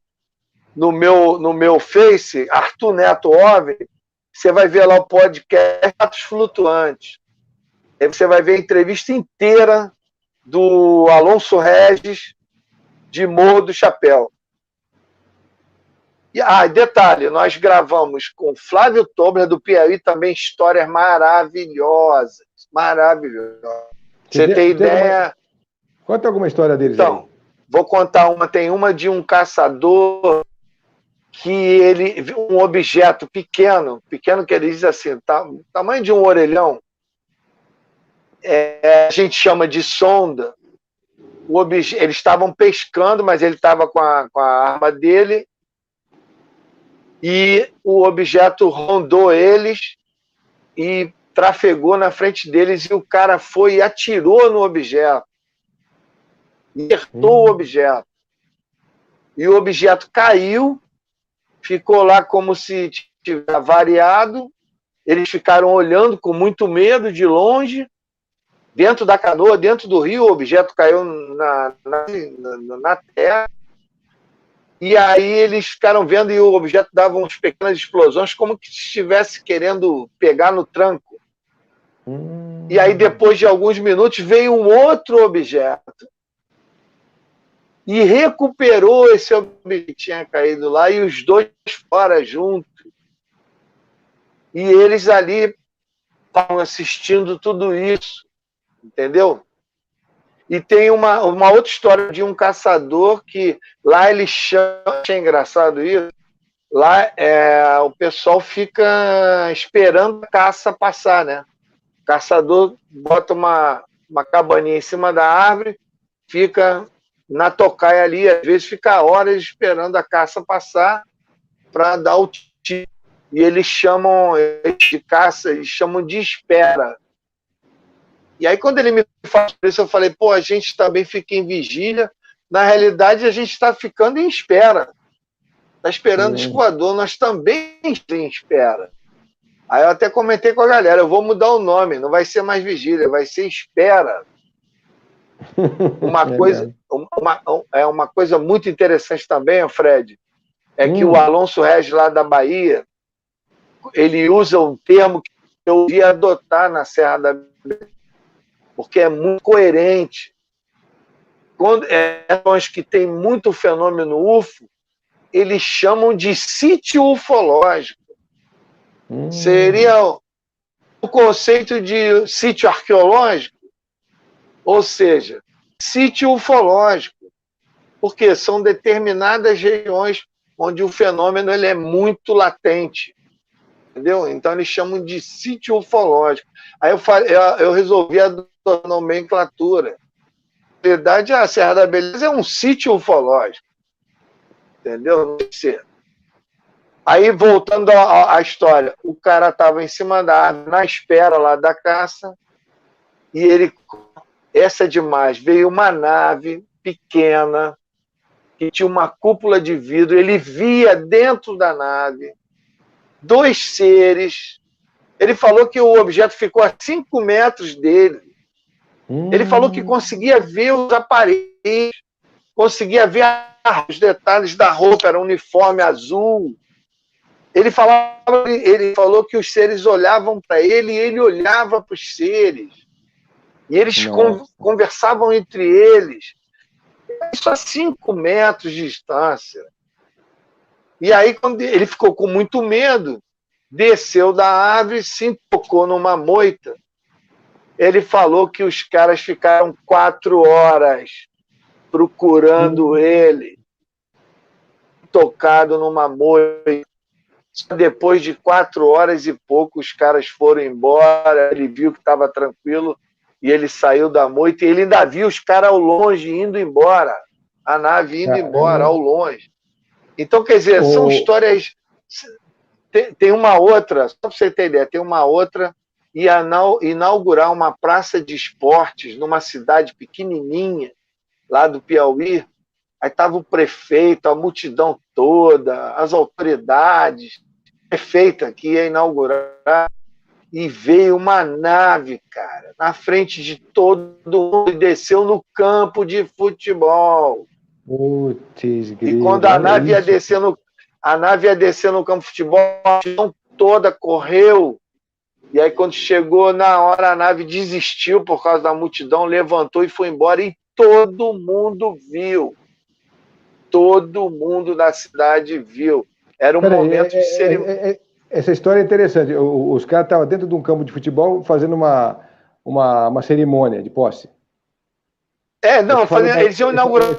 meu Face, Arthur Neto OVNI, você vai ver lá o podcast Fatos Flutuantes. Aí você vai ver a entrevista inteira do Alonso Regis de Morro do Chapéu. E detalhe, nós gravamos com Flávio Tobler do Piauí também histórias maravilhosas. Maravilhosas. Você tem ideia? Conta alguma história deles então, aí. Vou contar uma. Tem uma de um caçador que ele viu um objeto pequeno que ele diz assim, tamanho de um orelhão, a gente chama de sonda. Eles estavam pescando, mas ele estava com a arma dele e o objeto rondou eles e trafegou na frente deles e o cara foi e atirou no objeto. Acertou o objeto. E o objeto caiu, ficou lá como se tivesse avariado. Eles ficaram olhando com muito medo de longe. Dentro da canoa, dentro do rio, o objeto caiu na terra. E aí eles ficaram vendo e o objeto dava umas pequenas explosões, como que estivesse querendo pegar no tranco. E aí, depois de alguns minutos, veio um outro objeto e recuperou esse objeto que tinha caído lá, e os dois fora juntos. E eles ali estavam assistindo tudo isso, entendeu? E tem uma outra história de um caçador que lá ele chama, achei engraçado isso, lá o pessoal fica esperando a caça passar, né? O caçador bota uma cabaninha em cima da árvore, fica na tocaia ali, às vezes fica horas esperando a caça passar para dar o tiro. E eles chamam de caça, eles chamam de espera. E aí, quando ele me falou isso, eu falei, pô, a gente também fica em vigília. Na realidade, a gente está ficando em espera. Está esperando o disco voador, nós também estamos em espera. Aí eu até comentei com a galera, eu vou mudar o nome, não vai ser mais vigília, vai ser espera. Uma coisa muito interessante também, Fred, é que o Alonso Regis, lá da Bahia, ele usa um termo que eu ia adotar na Serra da Beleza, porque é muito coerente. Quando regiões que tem muito fenômeno UFO, eles chamam de sítio ufológico. Seria o conceito de sítio arqueológico, ou seja, sítio ufológico, porque são determinadas regiões onde o fenômeno ele é muito latente, entendeu? Então eles chamam de sítio ufológico. Aí eu resolvi adotar a nomenclatura. Na verdade, a Serra da Beleza é um sítio ufológico, entendeu? Não sei se... Aí, voltando à história, o cara estava em cima da árvore, na espera lá da caça, e ele, essa é demais, veio uma nave pequena, que tinha uma cúpula de vidro, ele via dentro da nave dois seres, ele falou que o objeto ficou a 5 metros dele, ele falou que conseguia ver os aparelhos, conseguia ver os detalhes da roupa, era um uniforme azul. Ele falou que os seres olhavam para ele e ele olhava para os seres. E eles conversavam entre eles. Isso a 5 metros de distância. E aí, quando ele ficou com muito medo, desceu da árvore, se empocou numa moita. Ele falou que os caras ficaram 4 horas procurando ele, tocado numa moita. Depois de 4 horas e pouco, os caras foram embora, ele viu que estava tranquilo e ele saiu da moita e ele ainda viu os caras ao longe indo embora, a nave indo embora ao longe. Então, quer dizer, são histórias... Tem uma outra, só para você ter ideia, tem uma outra, ia inaugurar uma praça de esportes numa cidade pequenininha, lá do Piauí. Aí estava o prefeito, a multidão toda, as autoridades, prefeita que ia inaugurar, e veio uma nave, cara, na frente de todo mundo e desceu no campo de futebol. Putz, e quando a nave ia descer no campo de futebol, a multidão toda correu. E aí, quando chegou na hora, a nave desistiu por causa da multidão, levantou e foi embora, e todo mundo viu. Todo mundo da cidade viu. Era um momento de cerimônia. Essa história é interessante. Os caras estavam dentro de um campo de futebol fazendo uma cerimônia de posse. Eles iam inaugurar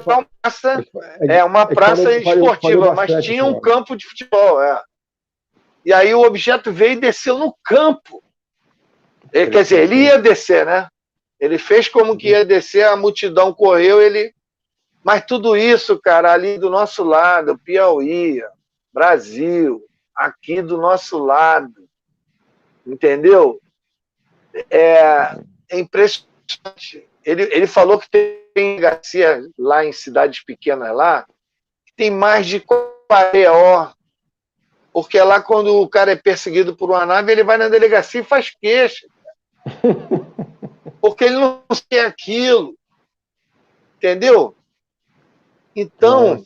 uma praça esportiva, mas tinha um campo de futebol. E aí o objeto veio e desceu no campo. Quer dizer, ele ia descer, né? Ele fez como que ia descer, a multidão correu, ele... Mas tudo isso, cara, ali do nosso lado, Piauí, Brasil, aqui do nosso lado, entendeu? É impressionante. Ele falou que tem delegacia lá em cidades pequenas lá, que tem mais de 40 porque lá quando o cara é perseguido por uma nave, ele vai na delegacia e faz queixa. Porque ele não quer aquilo. Entendeu? Então,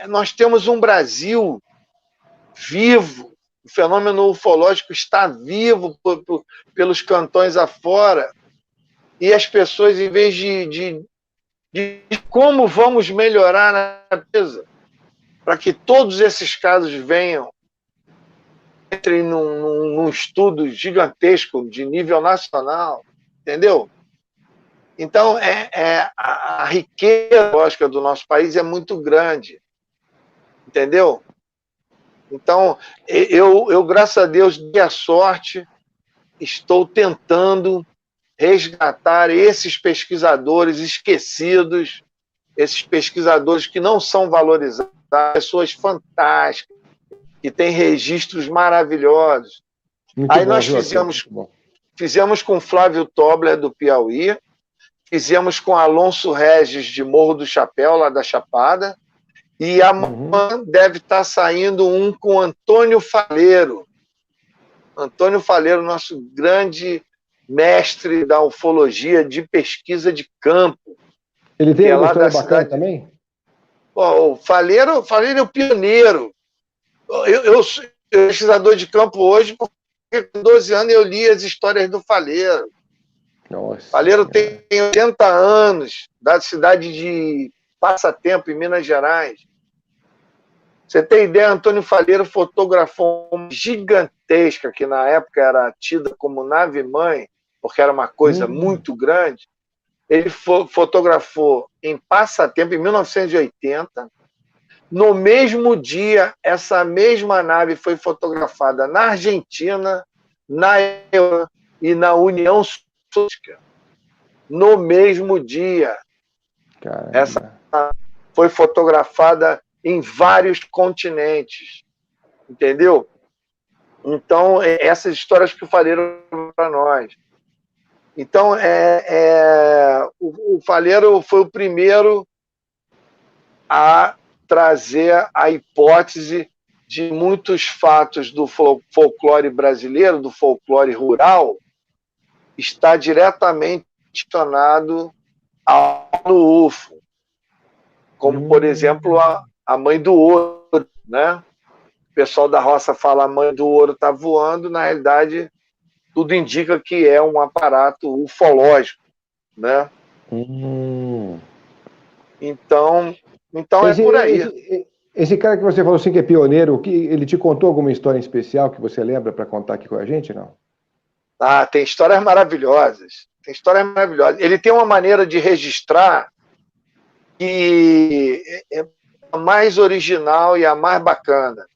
nós temos um Brasil vivo, o fenômeno ufológico está vivo pelos cantões afora, e as pessoas, em vez de como vamos melhorar na empresa, para que todos esses casos entrem num estudo gigantesco de nível nacional, entendeu? Então, a riqueza lógica do nosso país é muito grande, entendeu? Então, eu graças a Deus, dei a sorte, estou tentando resgatar esses pesquisadores esquecidos, esses pesquisadores que não são valorizados, pessoas fantásticas, que têm registros maravilhosos. Aí nós fizemos com Flávio Tobler, do Piauí, fizemos com Alonso Regis, de Morro do Chapéu, lá da Chapada, e amanhã deve estar saindo um com Antônio Faleiro. Antônio Faleiro, nosso grande mestre da ufologia de pesquisa de campo. Ele tem uma história bacana também? O Faleiro é o pioneiro. Eu sou pesquisador de campo hoje, porque com 12 anos eu li as histórias do Faleiro. Nossa, Faleiro tem 80 anos, da cidade de Passatempo, em Minas Gerais. Você tem ideia, Antônio Faleiro fotografou uma gigantesca, que na época era tida como nave-mãe, porque era uma coisa muito grande. Ele fotografou em Passatempo, em 1980. No mesmo dia, essa mesma nave foi fotografada na Argentina, na Europa e na União Soviética. No mesmo dia. Caramba. Essa foi fotografada em vários continentes. Entendeu? Então, essas histórias que Faleiro para nós. Então, o Faleiro foi o primeiro a trazer a hipótese de muitos fatos do folclore brasileiro, do folclore rural, está diretamente relacionado ao UFO. Como, por exemplo, a mãe do ouro, né? pessoal da roça fala a mãe do ouro está voando, na realidade, tudo indica que é um aparato ufológico, né? Então é por aí. Esse cara que você falou assim que é pioneiro, ele te contou alguma história em especial que você lembra para contar aqui com a gente, não? Ah, tem histórias maravilhosas. Tem histórias maravilhosas. Ele tem uma maneira de registrar que é a mais original e a mais bacana.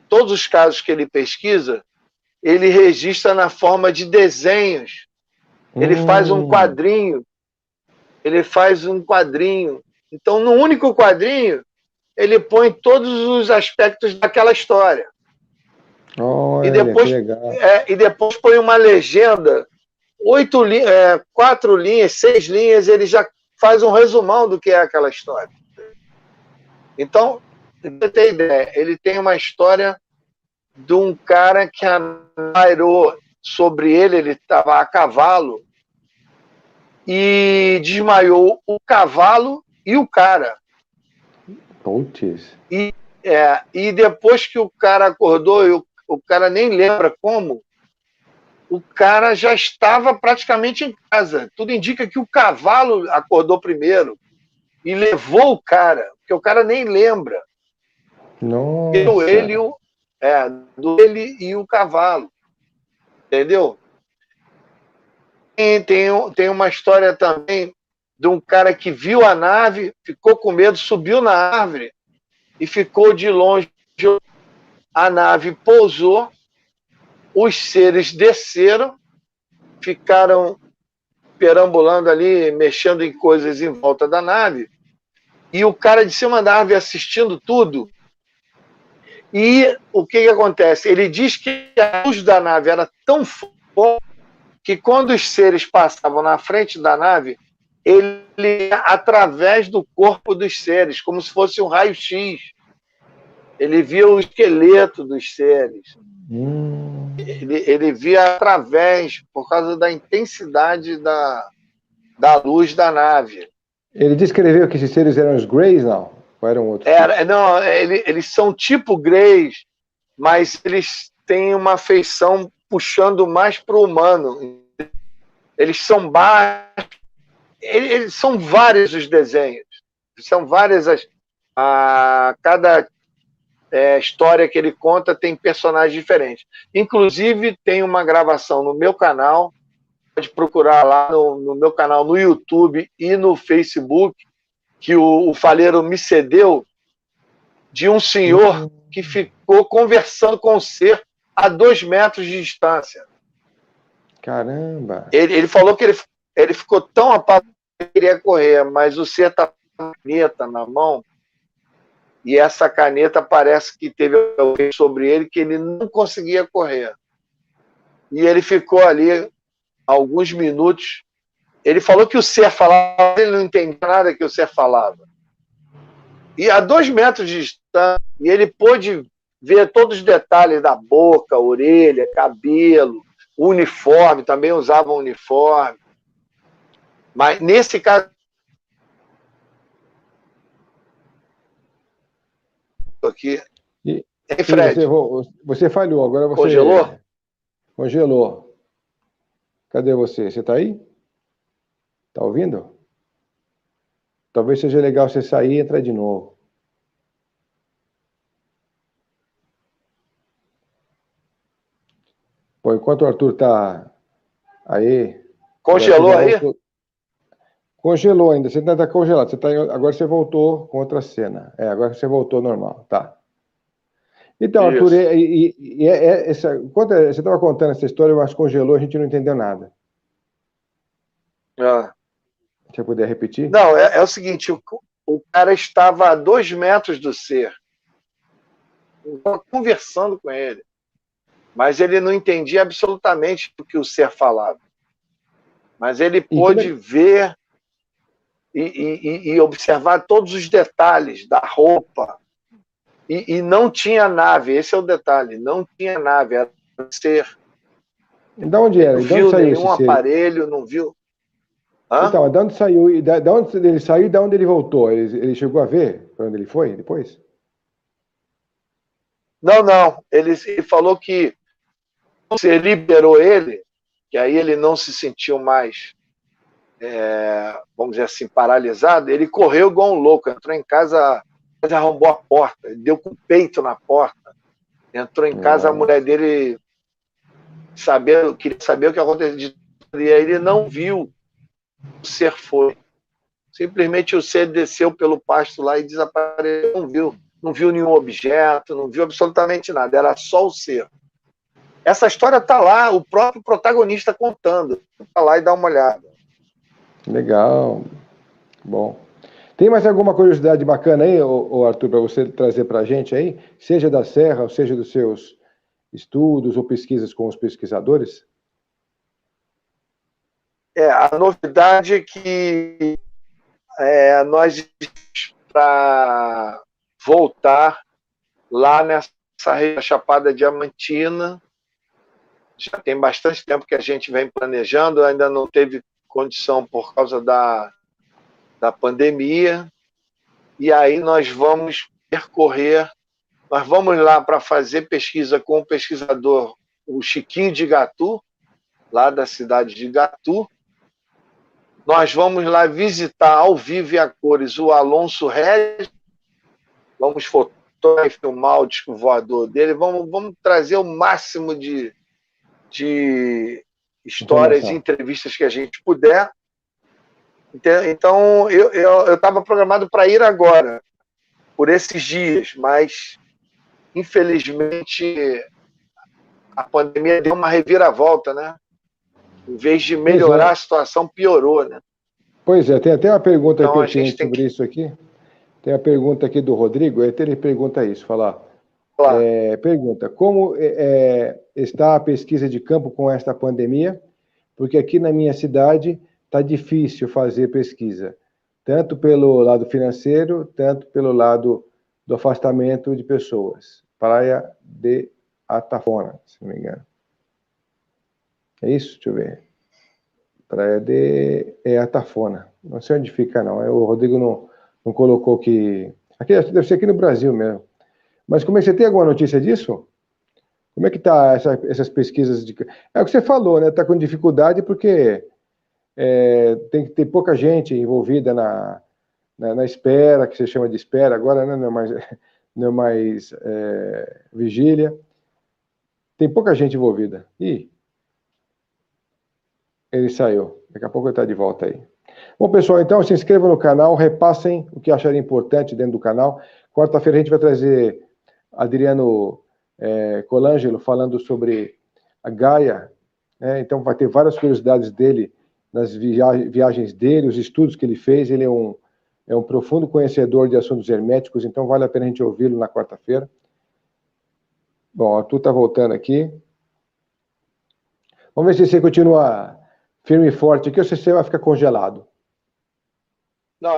Todos os casos que ele pesquisa, ele registra na forma de desenhos. Ele faz um quadrinho. Então, no único quadrinho, ele põe todos os aspectos daquela história. Olha, e depois põe uma legenda, 4 linhas, 6 linhas, ele já faz um resumão do que é aquela história. Então, você tem ideia, ele tem uma história de um cara que pairou sobre ele estava a cavalo, e desmaiou o cavalo e o cara. Putz. E depois que o cara acordou, o cara nem lembra como, o cara já estava praticamente em casa. Tudo indica que o cavalo acordou primeiro e levou o cara, porque o cara nem lembra. Nossa. Ele e o cavalo. Entendeu? Tem uma história também de um cara que viu a nave, ficou com medo, subiu na árvore e ficou de longe. A nave pousou, os seres desceram, ficaram perambulando ali, mexendo em coisas em volta da nave, e o cara de cima da árvore assistindo tudo. E o que acontece? Ele diz que a luz da nave era tão forte que quando os seres passavam na frente da nave, ele ia através do corpo dos seres, como se fosse um raio-x. Ele via o esqueleto dos seres. Ele via através, por causa da intensidade da luz da nave. Ele descreveu que esses seres eram os Greys, não? Ou eram outros? Não, eles são tipo Greys, mas eles têm uma feição puxando mais para o humano. Eles são baixos. Eles são vários os desenhos. São várias cada história que ele conta tem personagens diferentes. Inclusive, tem uma gravação no meu canal, pode procurar lá no meu canal no YouTube e no Facebook, que o Faleiro me cedeu, de um senhor que ficou conversando com o ser a 2 metros de distância. Caramba! Ele falou que ele ficou tão apavorado que queria correr, mas o ser estava com uma caneta na mão, e essa caneta parece que teve alguém sobre ele que ele não conseguia correr. E ele ficou ali alguns minutos. Ele falou que o ser falava, ele não entendia nada que o ser falava. E a 2 metros de distância, e ele pôde ver todos os detalhes da boca, orelha, cabelo, uniforme, também usava um uniforme. Mas nesse caso aqui, Fred? Você falhou, agora você... Congelou? Congelou. Cadê você? Você está aí? Está ouvindo? Talvez seja legal você sair e entrar de novo. Bom, enquanto o Arthur está aí... Congelou aí? Congelou ainda, você ainda está congelado. Agora você voltou com outra cena. Agora você voltou normal, tá. Então, isso. Arthur, você estava contando essa história, eu acho que congelou, a gente não entendeu nada. Você puder repetir? Não, é o seguinte, o cara estava a 2 metros do ser. Eu estava conversando com ele, mas ele não entendia absolutamente o que o ser falava. Mas ele pôde ver e observar todos os detalhes da roupa. E não tinha nave, esse é o detalhe, não tinha nave, era um ser. De onde era? Não viu nenhum aparelho, não viu. Então, de onde saiu? De onde ele saiu e de onde ele voltou? Ele chegou a ver para onde ele foi depois? Não. Ele falou que você liberou ele, que aí ele não se sentiu mais, vamos dizer assim, paralisado. Ele correu igual um louco, entrou em casa, arrombou a porta, deu com o peito na porta. Entrou em casa, a mulher dele queria saber o que aconteceu. E aí ele não viu, o ser foi. Simplesmente o ser desceu pelo pasto lá e desapareceu. Não viu nenhum objeto, não viu absolutamente nada, era só o ser. Essa história está lá, o próprio protagonista contando. Está lá e dá uma olhada. Legal. Bom. Tem mais alguma curiosidade bacana aí, Arthur, para você trazer para a gente aí? Seja da Serra, ou seja dos seus estudos ou pesquisas com os pesquisadores? A novidade é que nós, para voltar lá nessa Chapada Diamantina, já tem bastante tempo que a gente vem planejando, ainda não teve condição por causa da pandemia, e aí nós vamos percorrer, nós vamos lá para fazer pesquisa com o pesquisador, o Chiquinho de Igatu, lá da cidade de Igatu. Nós vamos lá visitar ao vivo e a cores o Alonso Regis, vamos fotografar e filmar o disco voador dele, vamos trazer o máximo de histórias e entrevistas que a gente puder. Então, eu estava programado para ir agora, por esses dias, mas, infelizmente, a pandemia deu uma reviravolta, né? Em vez de melhorar, a situação piorou, né? Pois é, tem até uma pergunta então, pertinente sobre isso aqui. Tem a pergunta aqui do Rodrigo, ele pergunta isso, Claro. Pergunta, como está a pesquisa de campo com esta pandemia? Porque aqui na minha cidade está difícil fazer pesquisa, tanto pelo lado financeiro, tanto pelo lado do afastamento de pessoas. Praia de Atafona, se não me engano. É isso? Deixa eu ver. Praia de Atafona. Não sei onde fica, não. O Rodrigo não colocou que... Aqui, deve ser aqui no Brasil mesmo. Mas como é que você tem alguma notícia disso? Como é que está essas pesquisas? É o que você falou, né? Está com dificuldade porque tem que ter pouca gente envolvida na espera, que se chama de espera agora, né? Não é mais vigília. Tem pouca gente envolvida. Ih, ele saiu. Daqui a pouco ele está de volta aí. Bom, pessoal, então se inscrevam no canal, repassem o que acharem importante dentro do canal. Quarta-feira a gente vai trazer Adriano Colangelo falando sobre a Gaia, né? Então vai ter várias curiosidades dele, nas viagens dele, os estudos que ele fez. Ele é um profundo conhecedor de assuntos herméticos, então vale a pena a gente ouvi-lo na quarta-feira. Bom, o Arthur está voltando aqui. Vamos ver se você continua firme e forte aqui ou se você vai ficar congelado. Não,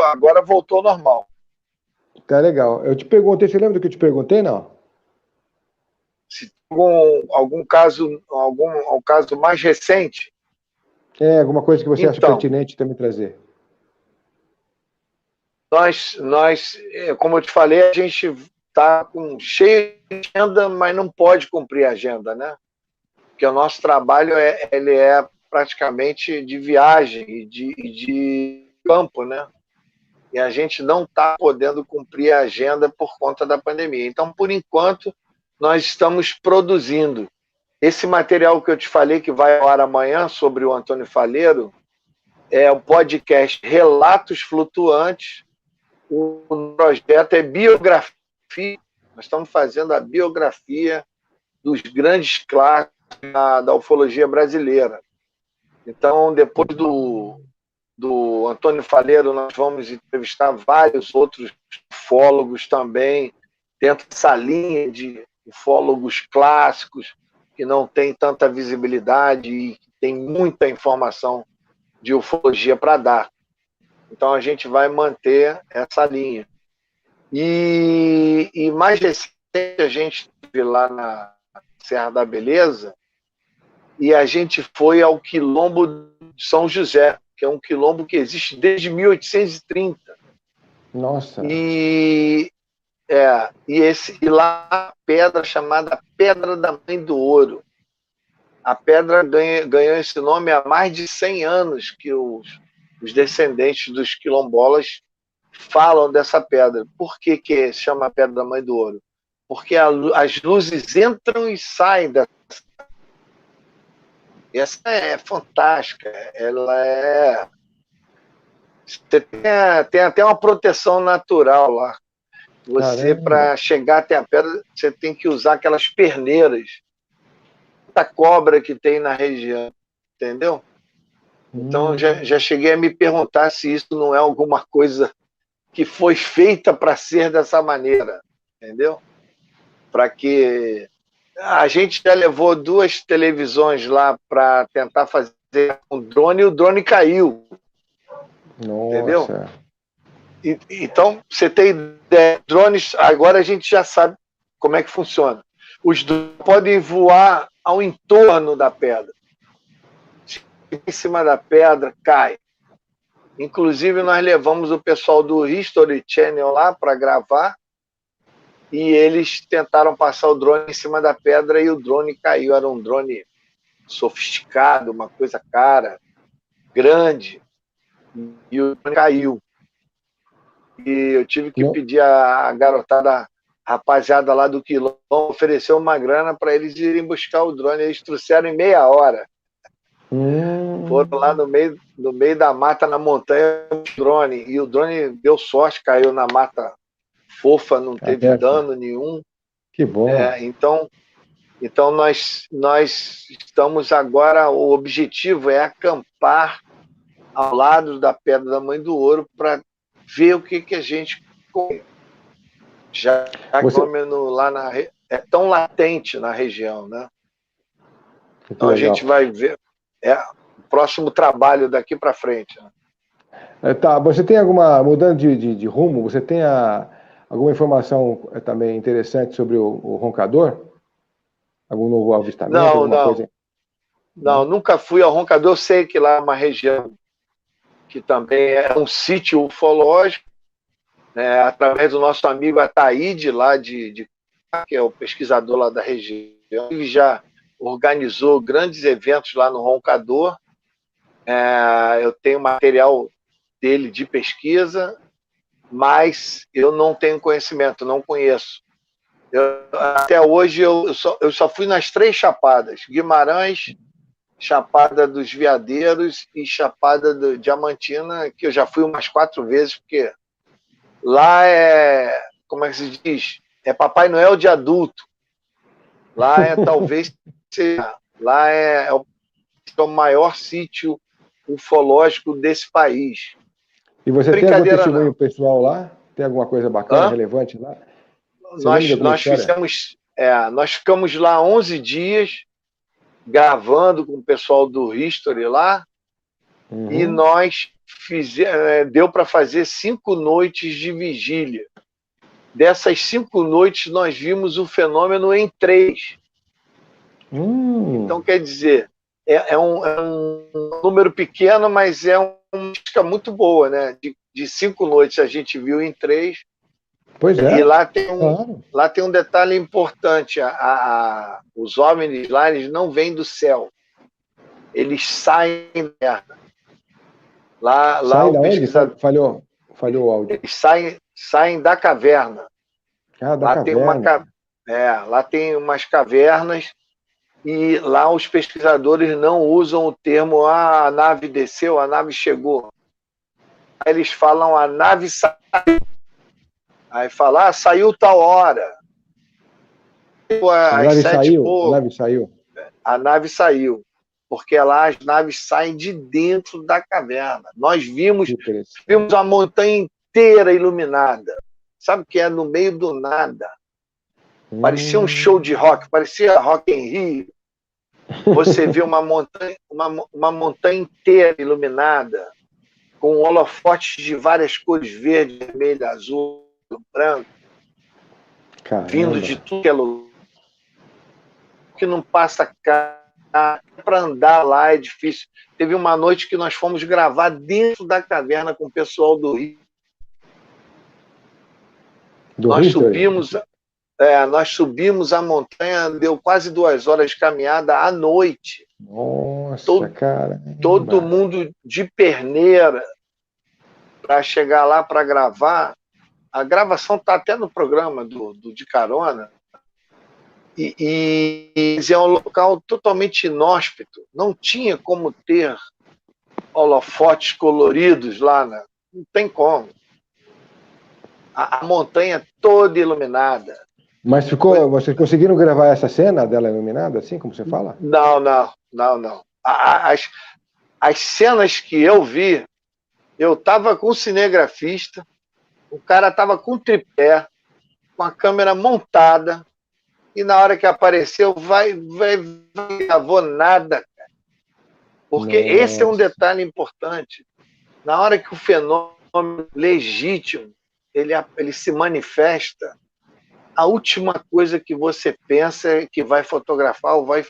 agora voltou ao normal. Tá legal. Eu te perguntei, você lembra do que eu te perguntei, não? Se tem algum caso mais recente. Alguma coisa que você acha pertinente também trazer. Nós, como eu te falei, a gente está cheio de agenda, mas não pode cumprir a agenda, né? Porque o nosso trabalho ele é praticamente de viagem e de campo, né? E a gente não está podendo cumprir a agenda por conta da pandemia. Então, por enquanto, nós estamos produzindo. Esse material que eu te falei, que vai ao ar amanhã, sobre o Antônio Faleiro, é o podcast Relatos Flutuantes. O projeto é biografia. Nós estamos fazendo a biografia dos grandes clássicos da ufologia brasileira. Então, depois do Antônio Faleiro, nós vamos entrevistar vários outros ufólogos também, dentro dessa linha de ufólogos clássicos, que não tem tanta visibilidade e tem muita informação de ufologia para dar. Então, a gente vai manter essa linha. E mais recente, a gente esteve lá na Serra da Beleza e a gente foi ao Quilombo de São José, que é um quilombo que existe desde 1830. Nossa! E E lá a pedra chamada Pedra da Mãe do Ouro. A pedra ganhou esse nome há mais de 100 anos que os descendentes dos quilombolas falam dessa pedra. Por que se chama Pedra da Mãe do Ouro? Porque as luzes entram e saem dessa. Essa é fantástica. Ela é. Você tem até uma proteção natural lá. Você, para chegar até a pedra, você tem que usar aquelas perneiras. Muita cobra que tem na região, entendeu? Então, já cheguei a me perguntar se isso não é alguma coisa que foi feita para ser dessa maneira, entendeu? Para que... A gente já levou 2 televisões lá para tentar fazer um drone e o drone caiu. Nossa. Entendeu? Então, você tem ideia, drones, agora a gente já sabe como é que funciona. Os drones podem voar ao entorno da pedra. Em cima da pedra, cai. Inclusive, nós levamos o pessoal do History Channel lá para gravar e eles tentaram passar o drone em cima da pedra e o drone caiu. Era um drone sofisticado, uma coisa cara, grande, e o drone caiu. E eu tive que pedir a garotada, a rapaziada lá do Quilombo, ofereceu uma grana para eles irem buscar o drone. Eles trouxeram em meia hora. Foram lá no meio da mata, na montanha, o drone. E o drone deu sorte, caiu na mata fofa, não teve dano nenhum. Que bom. Então nós estamos agora, o objetivo é acampar ao lado da Pedra da Mãe do Ouro para ver o que a gente come. Já o fenômeno lá é tão latente na região, né? Então a gente vai ver o próximo trabalho daqui para frente. Né? Tá, você tem mudando de rumo, você tem alguma informação também interessante sobre o roncador? Algum novo avistamento? Não. Coisa? Não, nunca fui ao roncador. Eu sei que lá é uma região que também é um sítio ufológico, né, através do nosso amigo Ataíde, lá que é o pesquisador lá da região. Ele já organizou grandes eventos lá no roncador. Eu tenho material dele de pesquisa, mas eu não tenho conhecimento, não conheço. Até hoje eu só fui nas 3 chapadas: Guimarães, Chapada dos Veadeiros e Chapada do Diamantina, que eu já fui umas 4 vezes, porque lá como é que se diz? É Papai Noel de adulto. Lá talvez seja, lá é o maior sítio ufológico desse país. E você tem algum testemunho pessoal lá? Tem alguma coisa bacana, relevante lá? Nós ficamos lá 11 dias gravando com o pessoal do History lá, e nós deu para fazer 5 noites de vigília. Dessas 5 noites nós vimos o fenômeno em 3. Então, quer dizer, é um número pequeno, mas é uma música muito boa, né? De 5 noites a gente viu em 3. Pois é. E lá tem um detalhe importante: os OVNIs lá, eles não vêm do céu, eles saem da terra. Lá o pesquisador... Falhou o áudio. Eles saem da caverna. Da caverna. Lá tem umas cavernas, e lá os pesquisadores não usam o termo a nave desceu, a nave chegou. Eles falam a nave saiu. Aí fala, saiu tal hora. A nave saiu. A nave saiu. Porque lá as naves saem de dentro da caverna. Nós vimos a montanha inteira iluminada. Sabe o que é? No meio do nada. Parecia um show de rock, parecia Rock in Rio. Você vê uma montanha inteira iluminada, com holofotes de várias cores: verde, vermelho, azul, branco. Caramba. Vindo de tudo que é lugar. Que não passa carro. Para andar lá é difícil. Teve uma noite que nós fomos gravar dentro da caverna com o pessoal do Rio. Do Nós History? nós subimos a montanha, deu quase 2 horas de caminhada à noite. Nossa, Todo, todo caramba. mundo de perneira para chegar lá para gravar. A gravação está até no programa do De Carona. E é um local totalmente inóspito. Não tinha como ter holofotes coloridos lá. Né? Não tem como. A montanha toda iluminada. Mas vocês conseguiram gravar essa cena dela iluminada, assim como você fala? Não. As cenas que eu vi, eu estava com o cinegrafista, o cara estava com tripé, com a câmera montada, e na hora que apareceu, não gravou nada, cara. Porque esse é um Nossa. detalhe importante. Na hora que o fenômeno legítimo ele se manifesta, a última coisa que você pensa é que vai fotografar ou vai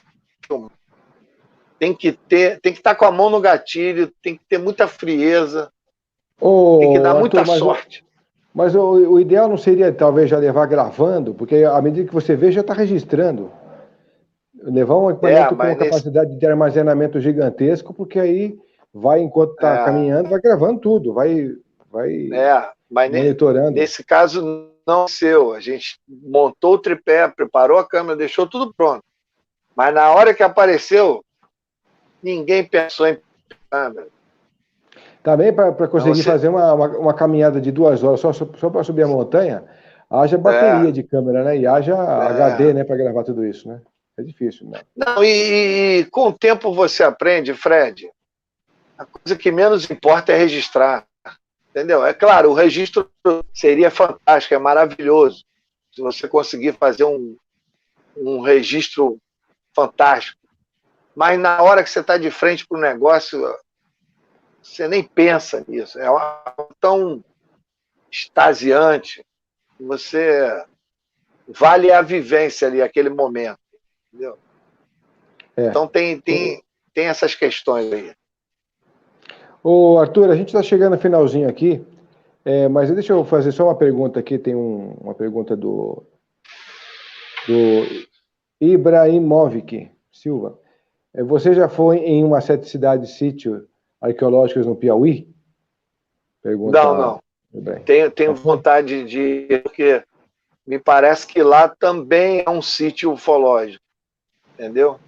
filmar. Tem que estar com a mão no gatilho, tem que ter muita frieza, tem que dar muita Arthur, sorte. mas o ideal não seria talvez já levar gravando, porque à medida que você vê, já está registrando. Levar um equipamento com uma capacidade de armazenamento gigantesco, porque aí vai, enquanto está caminhando, vai gravando tudo, vai mas monitorando. Nesse caso, não seu. A gente montou o tripé, preparou a câmera, deixou tudo pronto. Mas na hora que apareceu, ninguém pensou em câmera. Também para conseguir fazer uma caminhada de 2 horas só para subir a montanha, haja bateria de câmera, né? E haja HD, né, para gravar tudo isso, né? É difícil, né? Não, e com o tempo você aprende, Fred. A coisa que menos importa é registrar. Entendeu? É claro, o registro seria fantástico, é maravilhoso. Se você conseguir fazer um registro fantástico. Mas na hora que você está de frente para o negócio, você nem pensa nisso. É tão extasiante. Você vale a vivência ali, aquele momento. Entendeu? Então tem essas questões aí. Ô, Arthur, a gente está chegando no finalzinho aqui, mas deixa eu fazer só uma pergunta aqui. Tem uma pergunta do Ibrahimovic Silva. Você já foi em uma 7 cidades sítio arqueológicas no Piauí? Pergunta. Não. Tenho vontade de ir, porque me parece que lá também é um sítio ufológico. Entendeu?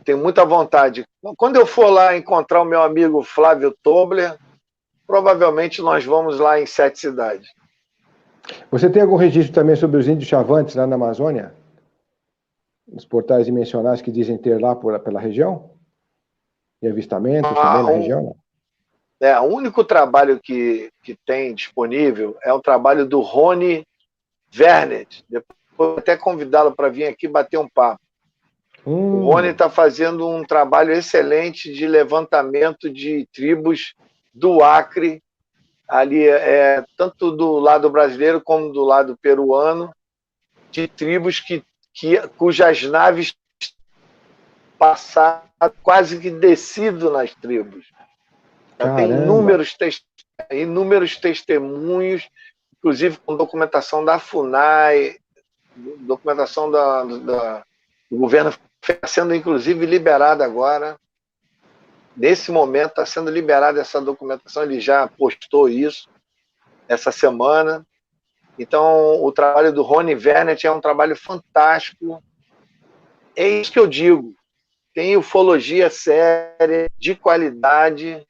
Tenho muita vontade. Quando eu for lá encontrar o meu amigo Flávio Tobler, provavelmente nós vamos lá em 7 cidades. Você tem algum registro também sobre os índios chavantes lá na Amazônia? Os portais dimensionais que dizem ter lá pela região? E avistamentos também na região? O único trabalho que tem disponível é o trabalho do Rony Vernet. Depois vou até convidá-lo para vir aqui bater um papo. O Rony está fazendo um trabalho excelente de levantamento de tribos do Acre, ali tanto do lado brasileiro como do lado peruano, de tribos cujas naves passaram quase que descido nas tribos. Tem inúmeros testemunhos, inclusive com documentação da FUNAI, documentação do governo, está sendo inclusive liberada agora. Nesse momento está sendo liberada essa documentação, ele já postou isso essa semana. Então, o trabalho do Rony Vernet é um trabalho fantástico. É isso que eu digo. Tem ufologia séria, de qualidade,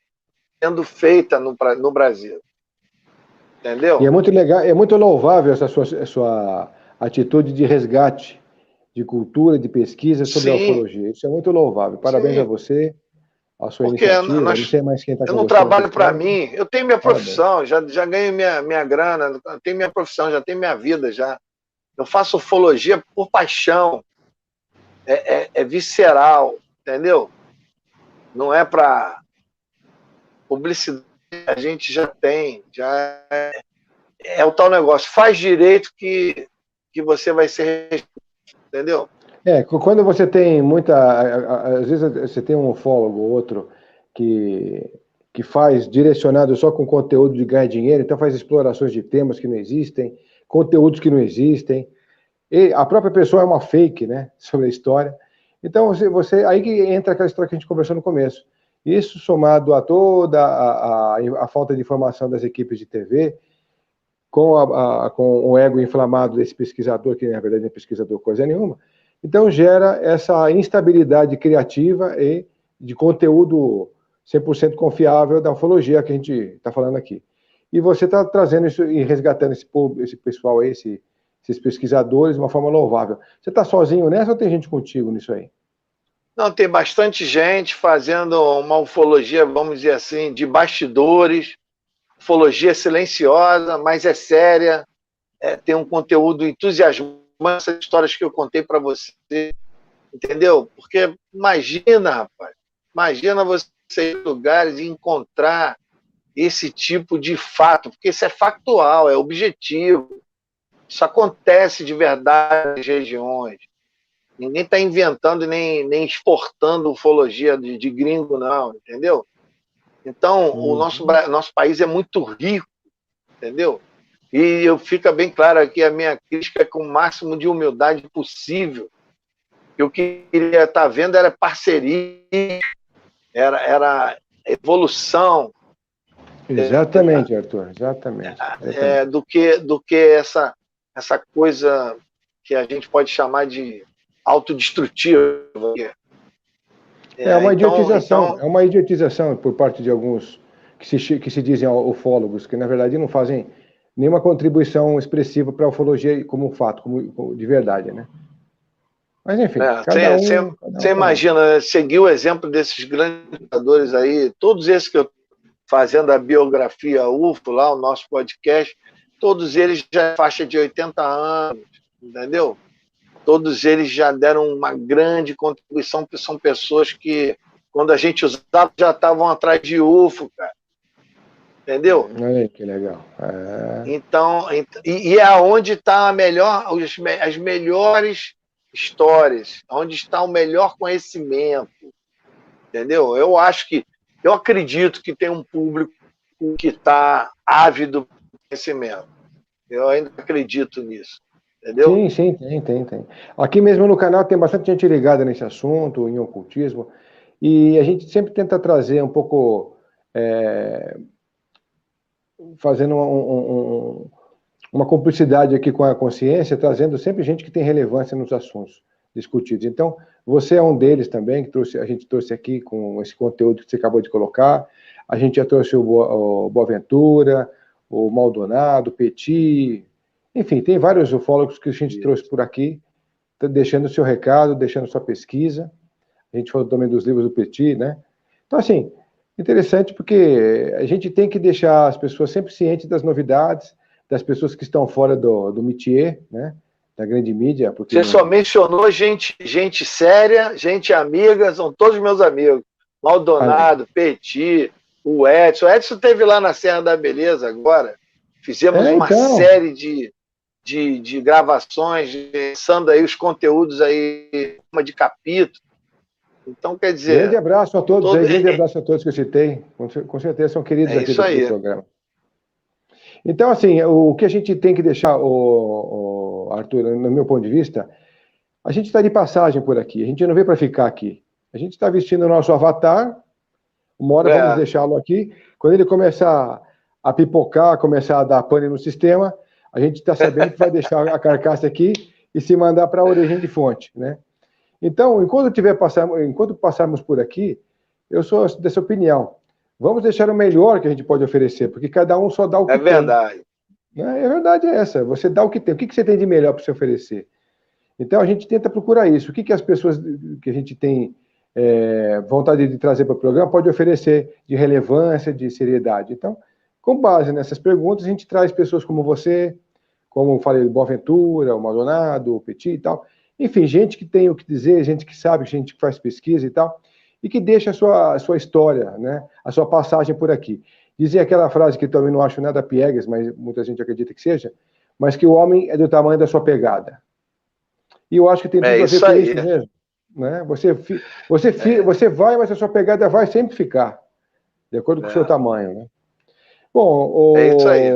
sendo feita no Brasil. Entendeu? E é muito legal, é muito louvável essa sua atitude de resgate de cultura, de pesquisa sobre a ufologia. Isso é muito louvável. Parabéns a você, a sua iniciativa. Não sei mais quem está com você. Eu não trabalho para mim. Eu tenho minha profissão, já ganho minha grana, tenho minha profissão, já tenho minha vida já. Eu faço ufologia por paixão. É visceral, entendeu? Não é para publicidade, a gente já tem, é o tal negócio, faz direito que você vai ser, entendeu? Quando você tem às vezes você tem um ufólogo ou outro que que faz direcionado só com conteúdo de ganhar dinheiro, então faz explorações de temas que não existem, conteúdos que não existem. E a própria pessoa é uma fake, né, sobre a história. Então, aí que entra aquela história que a gente conversou no começo. Isso somado a toda a falta de informação das equipes de TV, com o ego inflamado desse pesquisador, que na verdade não é pesquisador coisa nenhuma, então gera essa instabilidade criativa e de conteúdo 100% confiável da ufologia que a gente está falando aqui. E você está trazendo isso e resgatando esse pessoal aí, esses pesquisadores, de uma forma louvável. Você está sozinho nessa ou tem gente contigo nisso aí? Não, tem bastante gente fazendo uma ufologia, vamos dizer assim, de bastidores, ufologia silenciosa, mas é séria, tem um conteúdo entusiasmante, essas histórias que eu contei para você, entendeu? Porque imagina, rapaz, imagina você ir em lugares e encontrar esse tipo de fato, porque isso é factual, é objetivo, isso acontece de verdade nas regiões. Ninguém está inventando nem exportando ufologia de gringo, não, entendeu? Então, o nosso país é muito rico, entendeu? E eu fica bem claro aqui, a minha crítica é com o máximo de humildade possível. Eu queria estar vendo era parceria, era evolução. Exatamente, Arthur, exatamente. Do que essa coisa que a gente pode chamar de autodestrutiva. É uma idiotização, é uma idiotização por parte de alguns que se dizem ufólogos, que na verdade não fazem nenhuma contribuição expressiva para a ufologia como fato, como de verdade, né? Mas enfim, você imagina, seguir o exemplo desses grandes lutadores aí, todos esses que eu fazendo a biografia UFO, lá o nosso podcast, todos eles já faixa de 80 anos, entendeu? Todos eles já deram uma grande contribuição, porque são pessoas que, quando a gente usava, já estavam atrás de UFO, cara. Entendeu? Olha que legal. Então, e é onde está as melhores histórias, onde está o melhor conhecimento, entendeu? Eu acredito que tem um público que está ávido por conhecimento. Eu ainda acredito nisso, entendeu? Sim, tem. Aqui mesmo no canal tem bastante gente ligada nesse assunto, em ocultismo, e a gente sempre tenta trazer um pouco, fazendo uma cumplicidade aqui com a consciência, trazendo sempre gente que tem relevância nos assuntos discutidos. Então, você é um deles também, que a gente trouxe aqui com esse conteúdo que você acabou de colocar. A gente já trouxe o Boaventura, o Maldonado, o Petit, enfim, tem vários ufólogos que a gente trouxe por aqui, deixando o seu recado, deixando sua pesquisa. A gente falou também dos livros do Petit, né? Então, assim, interessante porque a gente tem que deixar as pessoas sempre cientes das novidades, das pessoas que estão fora do métier, né? Da grande mídia. Você só mencionou gente séria, gente amiga, são todos meus amigos. Maldonado, Petit, o Edson. O Edson esteve lá na Serra da Beleza agora. Fizemos uma série de gravações, pensando aí os conteúdos aí de capítulo. Então, quer dizer... Grande abraço a todos aí, grande abraço a todos que eu citei. Com certeza são queridos aqui do programa. Então, assim, o que a gente tem que deixar, Arthur, no meu ponto de vista, a gente está de passagem por aqui, a gente não veio para ficar aqui. A gente está vestindo o nosso avatar, uma hora vamos deixá-lo aqui. Quando ele começar a pipocar, começar a dar pane no sistema, a gente está sabendo que vai deixar a carcaça aqui e se mandar para a origem de fonte, né? Então, enquanto passarmos por aqui, eu sou dessa opinião. Vamos deixar o melhor que a gente pode oferecer, porque cada um só dá o que tem. É verdade. A verdade é essa, você dá o que tem. O que você tem de melhor para se oferecer? Então, a gente tenta procurar isso. O que as pessoas que a gente tem vontade de trazer para o programa pode oferecer de relevância, de seriedade? Então, com base nessas perguntas, a gente traz pessoas como você, como eu falei, o Boaventura, o Maldonado, o Petit e tal. Enfim, gente que tem o que dizer, gente que sabe, gente que faz pesquisa e tal, e que deixa a sua história, né, a sua passagem por aqui. Dizem aquela frase que eu também não acho nada piegas, mas muita gente acredita que seja, mas que o homem é do tamanho da sua pegada. E eu acho que tem tudo a ver com isso mesmo. Né? Você vai, mas a sua pegada vai sempre ficar. de acordo com o seu tamanho, né? Bom, É isso aí.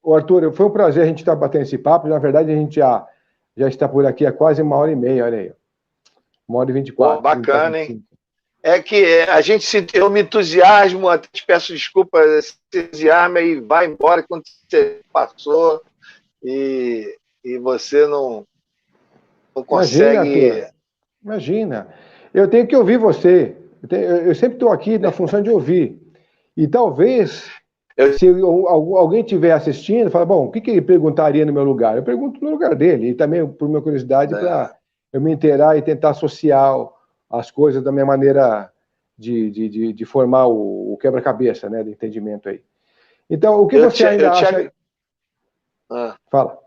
o Arthur, foi um prazer a gente estar batendo esse papo. Na verdade, a gente já está por aqui há quase 1h30, olha aí. 1h24, Bacana, hein? 25. É que eu me entusiasmo, até te peço desculpa, se entusiasma e vai embora quando você passou e você não Imagina, consegue. Arthur. Imagina. Eu tenho que ouvir você. Eu sempre estou aqui na função de ouvir. E talvez, se alguém estiver assistindo, fala, bom, o que ele perguntaria no meu lugar? Eu pergunto no lugar dele. E também, por minha curiosidade, para eu me inteirar e tentar associar as coisas da minha maneira de formar o quebra-cabeça, né, de entendimento aí. Então, o que você ainda acha... Fala.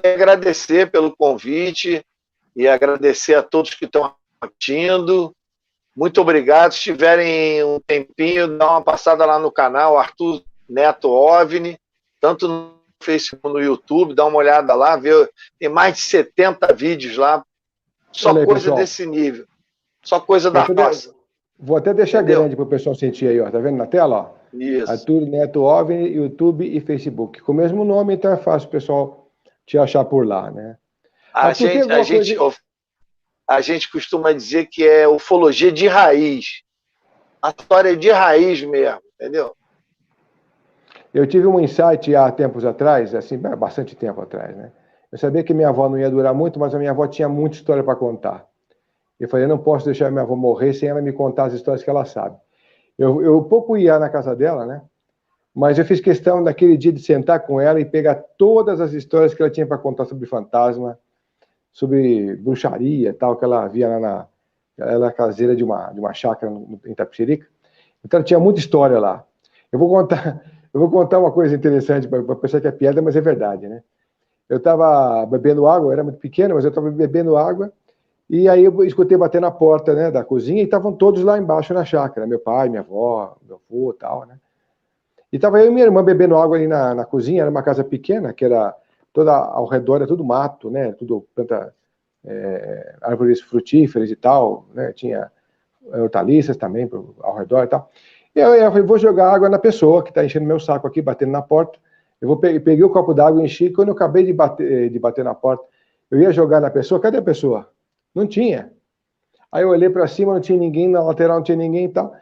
Agradecer pelo convite e agradecer a todos que estão assistindo. Muito obrigado. Se tiverem um tempinho, dá uma passada lá no canal Arthur Neto OVNI, tanto no Facebook como no YouTube, dá uma olhada lá, vê, tem mais de 70 vídeos lá, só aí, coisa pessoal, desse nível, só coisa da roça. Vou até deixar grande para o pessoal sentir aí, ó, tá vendo na tela? Ó? Isso. Arthur Neto OVNI, YouTube e Facebook. Com o mesmo nome, então é fácil o pessoal te achar por lá, né? A gente costuma dizer que é ufologia de raiz. A história é de raiz mesmo, entendeu? Eu tive um insight há tempos atrás, assim, bastante tempo atrás, né? Eu sabia que minha avó não ia durar muito, mas a minha avó tinha muita história para contar. Eu falei, eu não posso deixar minha avó morrer sem ela me contar as histórias que ela sabe. Eu pouco ia na casa dela, né? Mas eu fiz questão naquele dia de sentar com ela e pegar todas as histórias que ela tinha para contar sobre fantasma, sobre bruxaria e tal, que ela via lá ela era caseira de uma chácara em Itapecerica. Então ela tinha muita história lá. Eu vou contar uma coisa interessante para pensar que é piada, mas é verdade, né? Eu estava bebendo água, eu era muito pequeno, mas eu estava bebendo água, e aí eu escutei bater na porta, né, da cozinha, e estavam todos lá embaixo na chácara, meu pai, minha avó, meu avô e tal, né? E estava eu e minha irmã bebendo água ali na cozinha, era uma casa pequena, que era toda ao redor, era tudo mato, né, tudo planta, árvores frutíferas e tal, né, tinha hortaliças também ao redor e tal. E eu falei, vou jogar água na pessoa que está enchendo meu saco aqui, batendo na porta. Peguei o copo d'água, enchi, quando eu acabei de bater na porta, eu ia jogar na pessoa, cadê a pessoa? Não tinha. Aí eu olhei para cima, não tinha ninguém, na lateral não tinha ninguém e tal.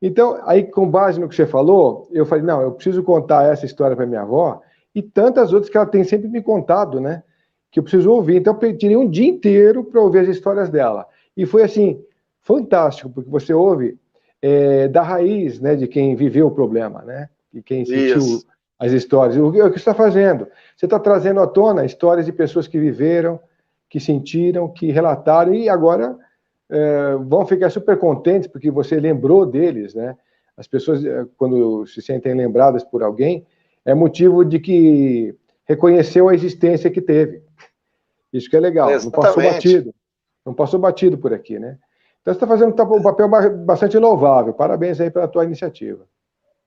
Então, aí com base no que você falou, eu falei, não, eu preciso contar essa história para minha avó e tantas outras que ela tem sempre me contado, né? Que eu preciso ouvir. Então, eu tirei um dia inteiro para ouvir as histórias dela. E foi assim, fantástico, porque você ouve da raiz, né, de quem viveu o problema, né? E quem sentiu as histórias. O que você está fazendo? Você está trazendo à tona histórias de pessoas que viveram, que sentiram, que relataram e agora vão ficar super contentes porque você lembrou deles, né? As pessoas, quando se sentem lembradas por alguém, é motivo de que reconheceu a existência que teve. Isso que é legal. Exatamente. Não passou batido. Não passou batido por aqui, né? Então você está fazendo um papel bastante louvável. Parabéns aí pela tua iniciativa.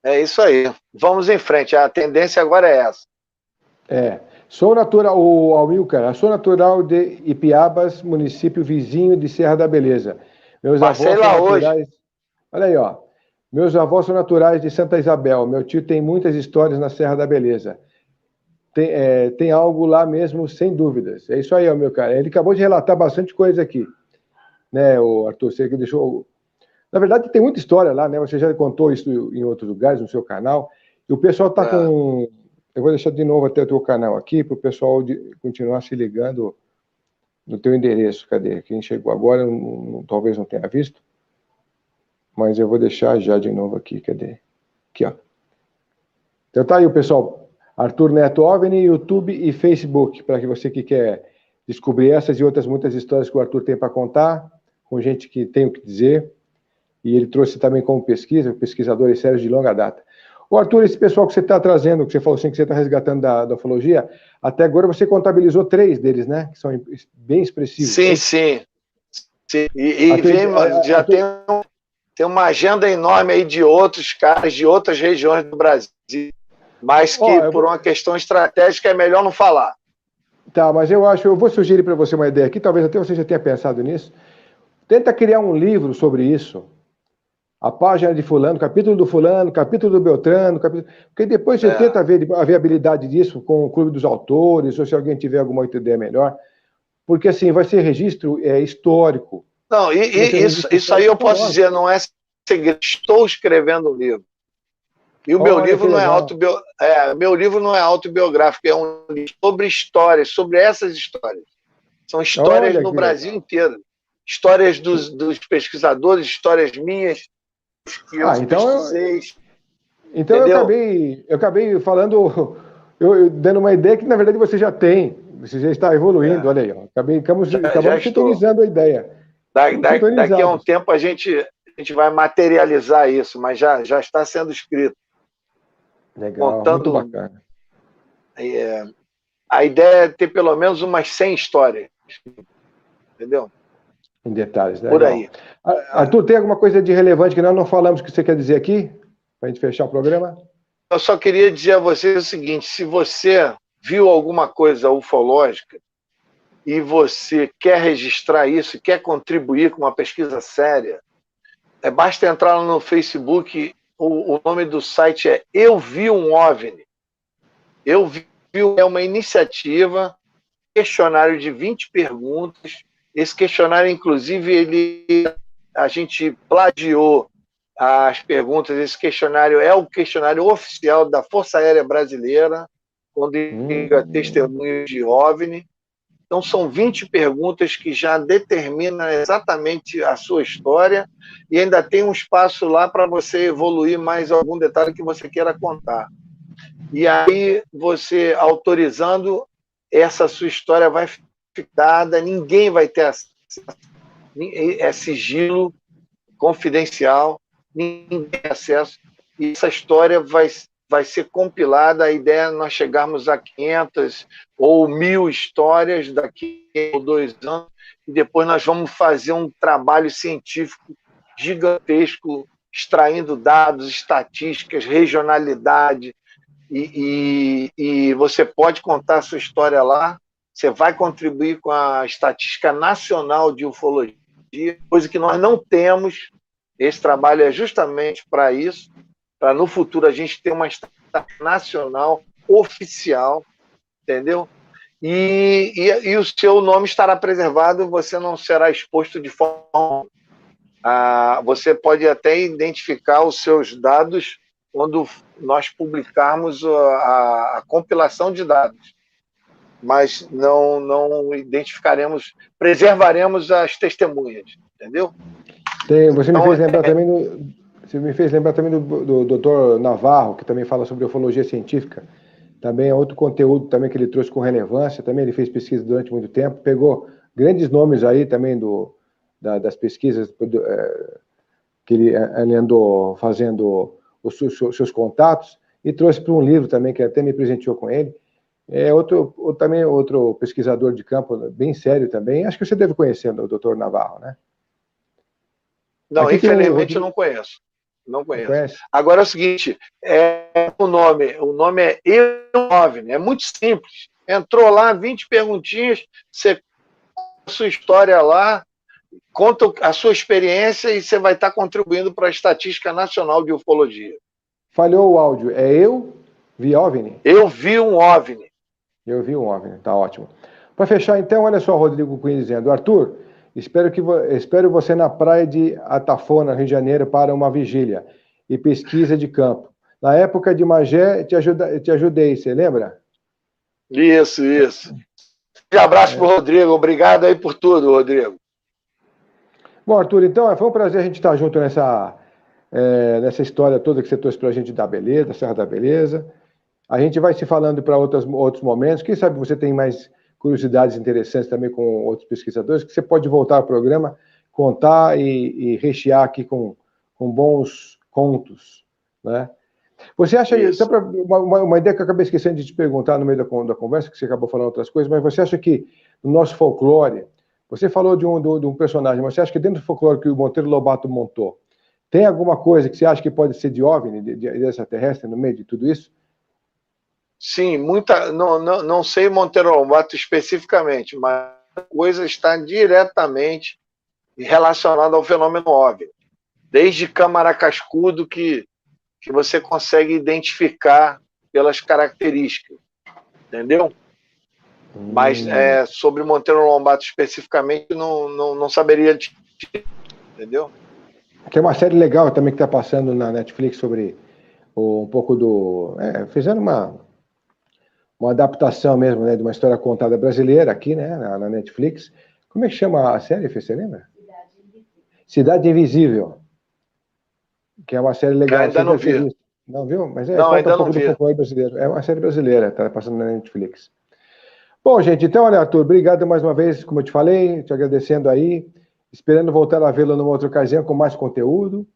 É isso aí. Vamos em frente. A tendência agora é essa. Sou natural, o Almilcar, sou natural de Ipiabas, município vizinho de Serra da Beleza. Meus Passei avós lá são naturais. Hoje. Olha aí, ó. Meus avós são naturais de Santa Isabel. Meu tio tem muitas histórias na Serra da Beleza. Tem algo lá mesmo, sem dúvidas. É isso aí, meu cara. Ele acabou de relatar bastante coisa aqui, né, o Arthur? Você que deixou. Na verdade, tem muita história lá, né? Você já contou isso em outros lugares, no seu canal. E o pessoal está com. Eu vou deixar de novo até o teu canal aqui, para o pessoal continuar se ligando no teu endereço. Cadê? Quem chegou agora, talvez não tenha visto. Mas eu vou deixar já de novo aqui. Cadê? Aqui, ó. Então tá aí o pessoal. Arthur Neto OVNI, YouTube e Facebook, para que você que quer descobrir essas e outras muitas histórias que o Arthur tem para contar, com gente que tem o que dizer. E ele trouxe também como pesquisador e sério de longa data. Ô Arthur, esse pessoal que você está trazendo, que você falou assim, que você está resgatando da ufologia, até agora você contabilizou 3 deles, né? Que são bem expressivos. Sim, sim. Já tem uma agenda enorme aí de outros caras, de outras regiões do Brasil, mas que por uma questão estratégica é melhor não falar. Tá, mas eu vou sugerir para você uma ideia aqui, talvez até você já tenha pensado nisso. Tenta criar um livro sobre isso, a página de fulano, capítulo do Beltrano, porque depois você tenta ver a viabilidade disso com o Clube dos Autores, ou se alguém tiver alguma outra ideia melhor, porque assim, vai ser registro histórico. Não, isso aí eu posso dizer, não é segredo. Estou escrevendo um livro. E o meu livro não meu livro não é autobiográfico, é um livro sobre histórias, sobre essas histórias. São histórias no Brasil inteiro. Histórias dos pesquisadores, histórias minhas, que eu pesquisei. Então eu acabei falando, eu dando uma ideia que na verdade você já tem, você já está evoluindo, olha aí, ó. Acabamos sintonizando a ideia. Daqui a um tempo a gente vai materializar isso, mas já está sendo escrito. Legal, muito bacana. A ideia é ter pelo menos umas 100 histórias, entendeu? Em detalhes, né? Por aí. Arthur, tem alguma coisa de relevante que nós não falamos que você quer dizer aqui? Para a gente fechar o programa? Eu só queria dizer a você o seguinte, se você viu alguma coisa ufológica e você quer registrar isso, quer contribuir com uma pesquisa séria, basta entrar no Facebook, o nome do site é Eu Vi um OVNI. Eu Vi é uma iniciativa, questionário de 20 perguntas. Esse questionário, inclusive, a gente plagiou as perguntas. Esse questionário é o questionário oficial da Força Aérea Brasileira, quando liga testemunhos de OVNI. Então, são 20 perguntas que já determinam exatamente a sua história e ainda tem um espaço lá para você evoluir mais algum detalhe que você queira contar. E aí, você autorizando, essa sua história vai ficar dada, ninguém vai ter acesso, é sigilo confidencial, ninguém tem acesso, e essa história vai ser compilada. A ideia é nós chegarmos a 500 ou 1000 histórias daqui a 2 anos, e depois nós vamos fazer um trabalho científico gigantesco, extraindo dados, estatísticas, regionalidade, e você pode contar a sua história lá, você vai contribuir com a estatística nacional de ufologia, coisa que nós não temos. Esse trabalho é justamente para isso, para no futuro a gente ter uma estatística nacional oficial, entendeu? E o seu nome estará preservado, você não será exposto de forma... você pode até identificar os seus dados quando nós publicarmos a compilação de dados, mas não identificaremos, preservaremos as testemunhas, entendeu? Você me fez lembrar também do Dr. Navarro, que também fala sobre ufologia científica. Também é outro conteúdo também que ele trouxe com relevância. Também ele fez pesquisa durante muito tempo, pegou grandes nomes aí também das pesquisas que ele andou fazendo os seus contatos e trouxe para um livro também, que até me presenteou com ele. Também outro pesquisador de campo bem sério também. Acho que você deve conhecer o Dr. Navarro, né? Não, aqui infelizmente eu não conheço. Não conheço. Agora é o seguinte, o nome é OVNI, é muito simples. Entrou lá, 20 perguntinhas, você conta a sua história lá, conta a sua experiência e você vai estar contribuindo para a Estatística Nacional de Ufologia. Falhou o áudio. É Eu Vi OVNI? Eu Vi um OVNI. Eu Vi um OVNI, tá ótimo. Para fechar então, olha só o Rodrigo Cunha dizendo, Arthur, espero você na praia de Atafona, Rio de Janeiro, para uma vigília e pesquisa de campo. Na época de Magé, te ajudei, você lembra? Isso. Um abraço para o Rodrigo, obrigado aí por tudo, Rodrigo. Bom, Arthur, então foi um prazer a gente estar junto nessa história toda que você trouxe para a gente da Beleza, da Serra da Beleza. A gente vai se falando para outros momentos. Quem sabe você tem mais curiosidades interessantes também com outros pesquisadores, que você pode voltar ao programa, contar e rechear aqui com bons contos, né? Você acha, só para uma ideia que eu acabei esquecendo de te perguntar no meio da conversa, que você acabou falando outras coisas, mas você acha que no nosso folclore, você falou de um personagem, mas você acha que dentro do folclore que o Monteiro Lobato montou, tem alguma coisa que você acha que pode ser de OVNI, de extraterrestre, no meio de tudo isso? Sim, não sei Monteiro Lobato especificamente, mas a coisa está diretamente relacionada ao fenômeno OVNI. desde câmara cascudo que você consegue identificar pelas características, entendeu? Mas sobre Monteiro Lobato especificamente, não saberia te dizer, entendeu? Tem uma série legal também que está passando na Netflix sobre um pouco do... fizeram uma adaptação mesmo, né, de uma história contada brasileira aqui, né, na Netflix. Como é que chama a série, Fê, você lembra? Cidade Invisível. Que é uma série legal. Ainda não vi. Não viu? Mas não, conta ainda um pouco do folclore brasileiro. É uma série brasileira, está passando na Netflix. Bom, gente, então, olha, Arthur, obrigado mais uma vez, como eu te falei, te agradecendo aí, esperando voltar a vê-lo numa outra ocasião com mais conteúdo.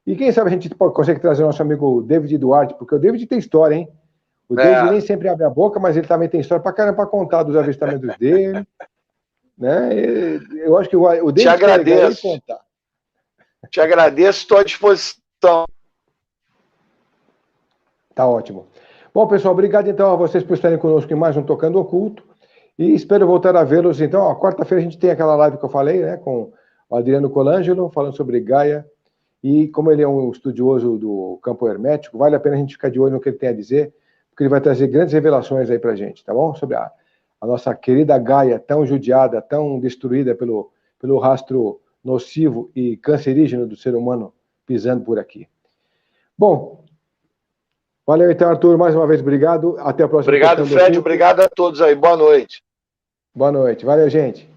E quem sabe a gente consegue trazer o nosso amigo David Duarte, porque o David tem história, hein? O David nem sempre abre a boca, mas ele também tem história para caramba para contar dos avistamentos dele. Né? Eu acho que o David te agradeço. Contar. Te agradeço, estou à disposição. Tá ótimo. Bom, pessoal, obrigado então a vocês por estarem conosco em mais um Tocando Oculto. E espero voltar a vê-los. Então, quarta-feira a gente tem aquela live que eu falei, né, com o Adriano Colangelo, falando sobre Gaia. E como ele é um estudioso do campo hermético, vale a pena a gente ficar de olho no que ele tem a dizer, porque ele vai trazer grandes revelações aí pra gente, tá bom? Sobre a nossa querida Gaia, tão judiada, tão destruída pelo rastro nocivo e cancerígeno do ser humano pisando por aqui. Bom, valeu então, Arthur, mais uma vez, obrigado. Até a próxima. Obrigado, Fred, obrigado a todos aí. Boa noite. Boa noite. Valeu, gente.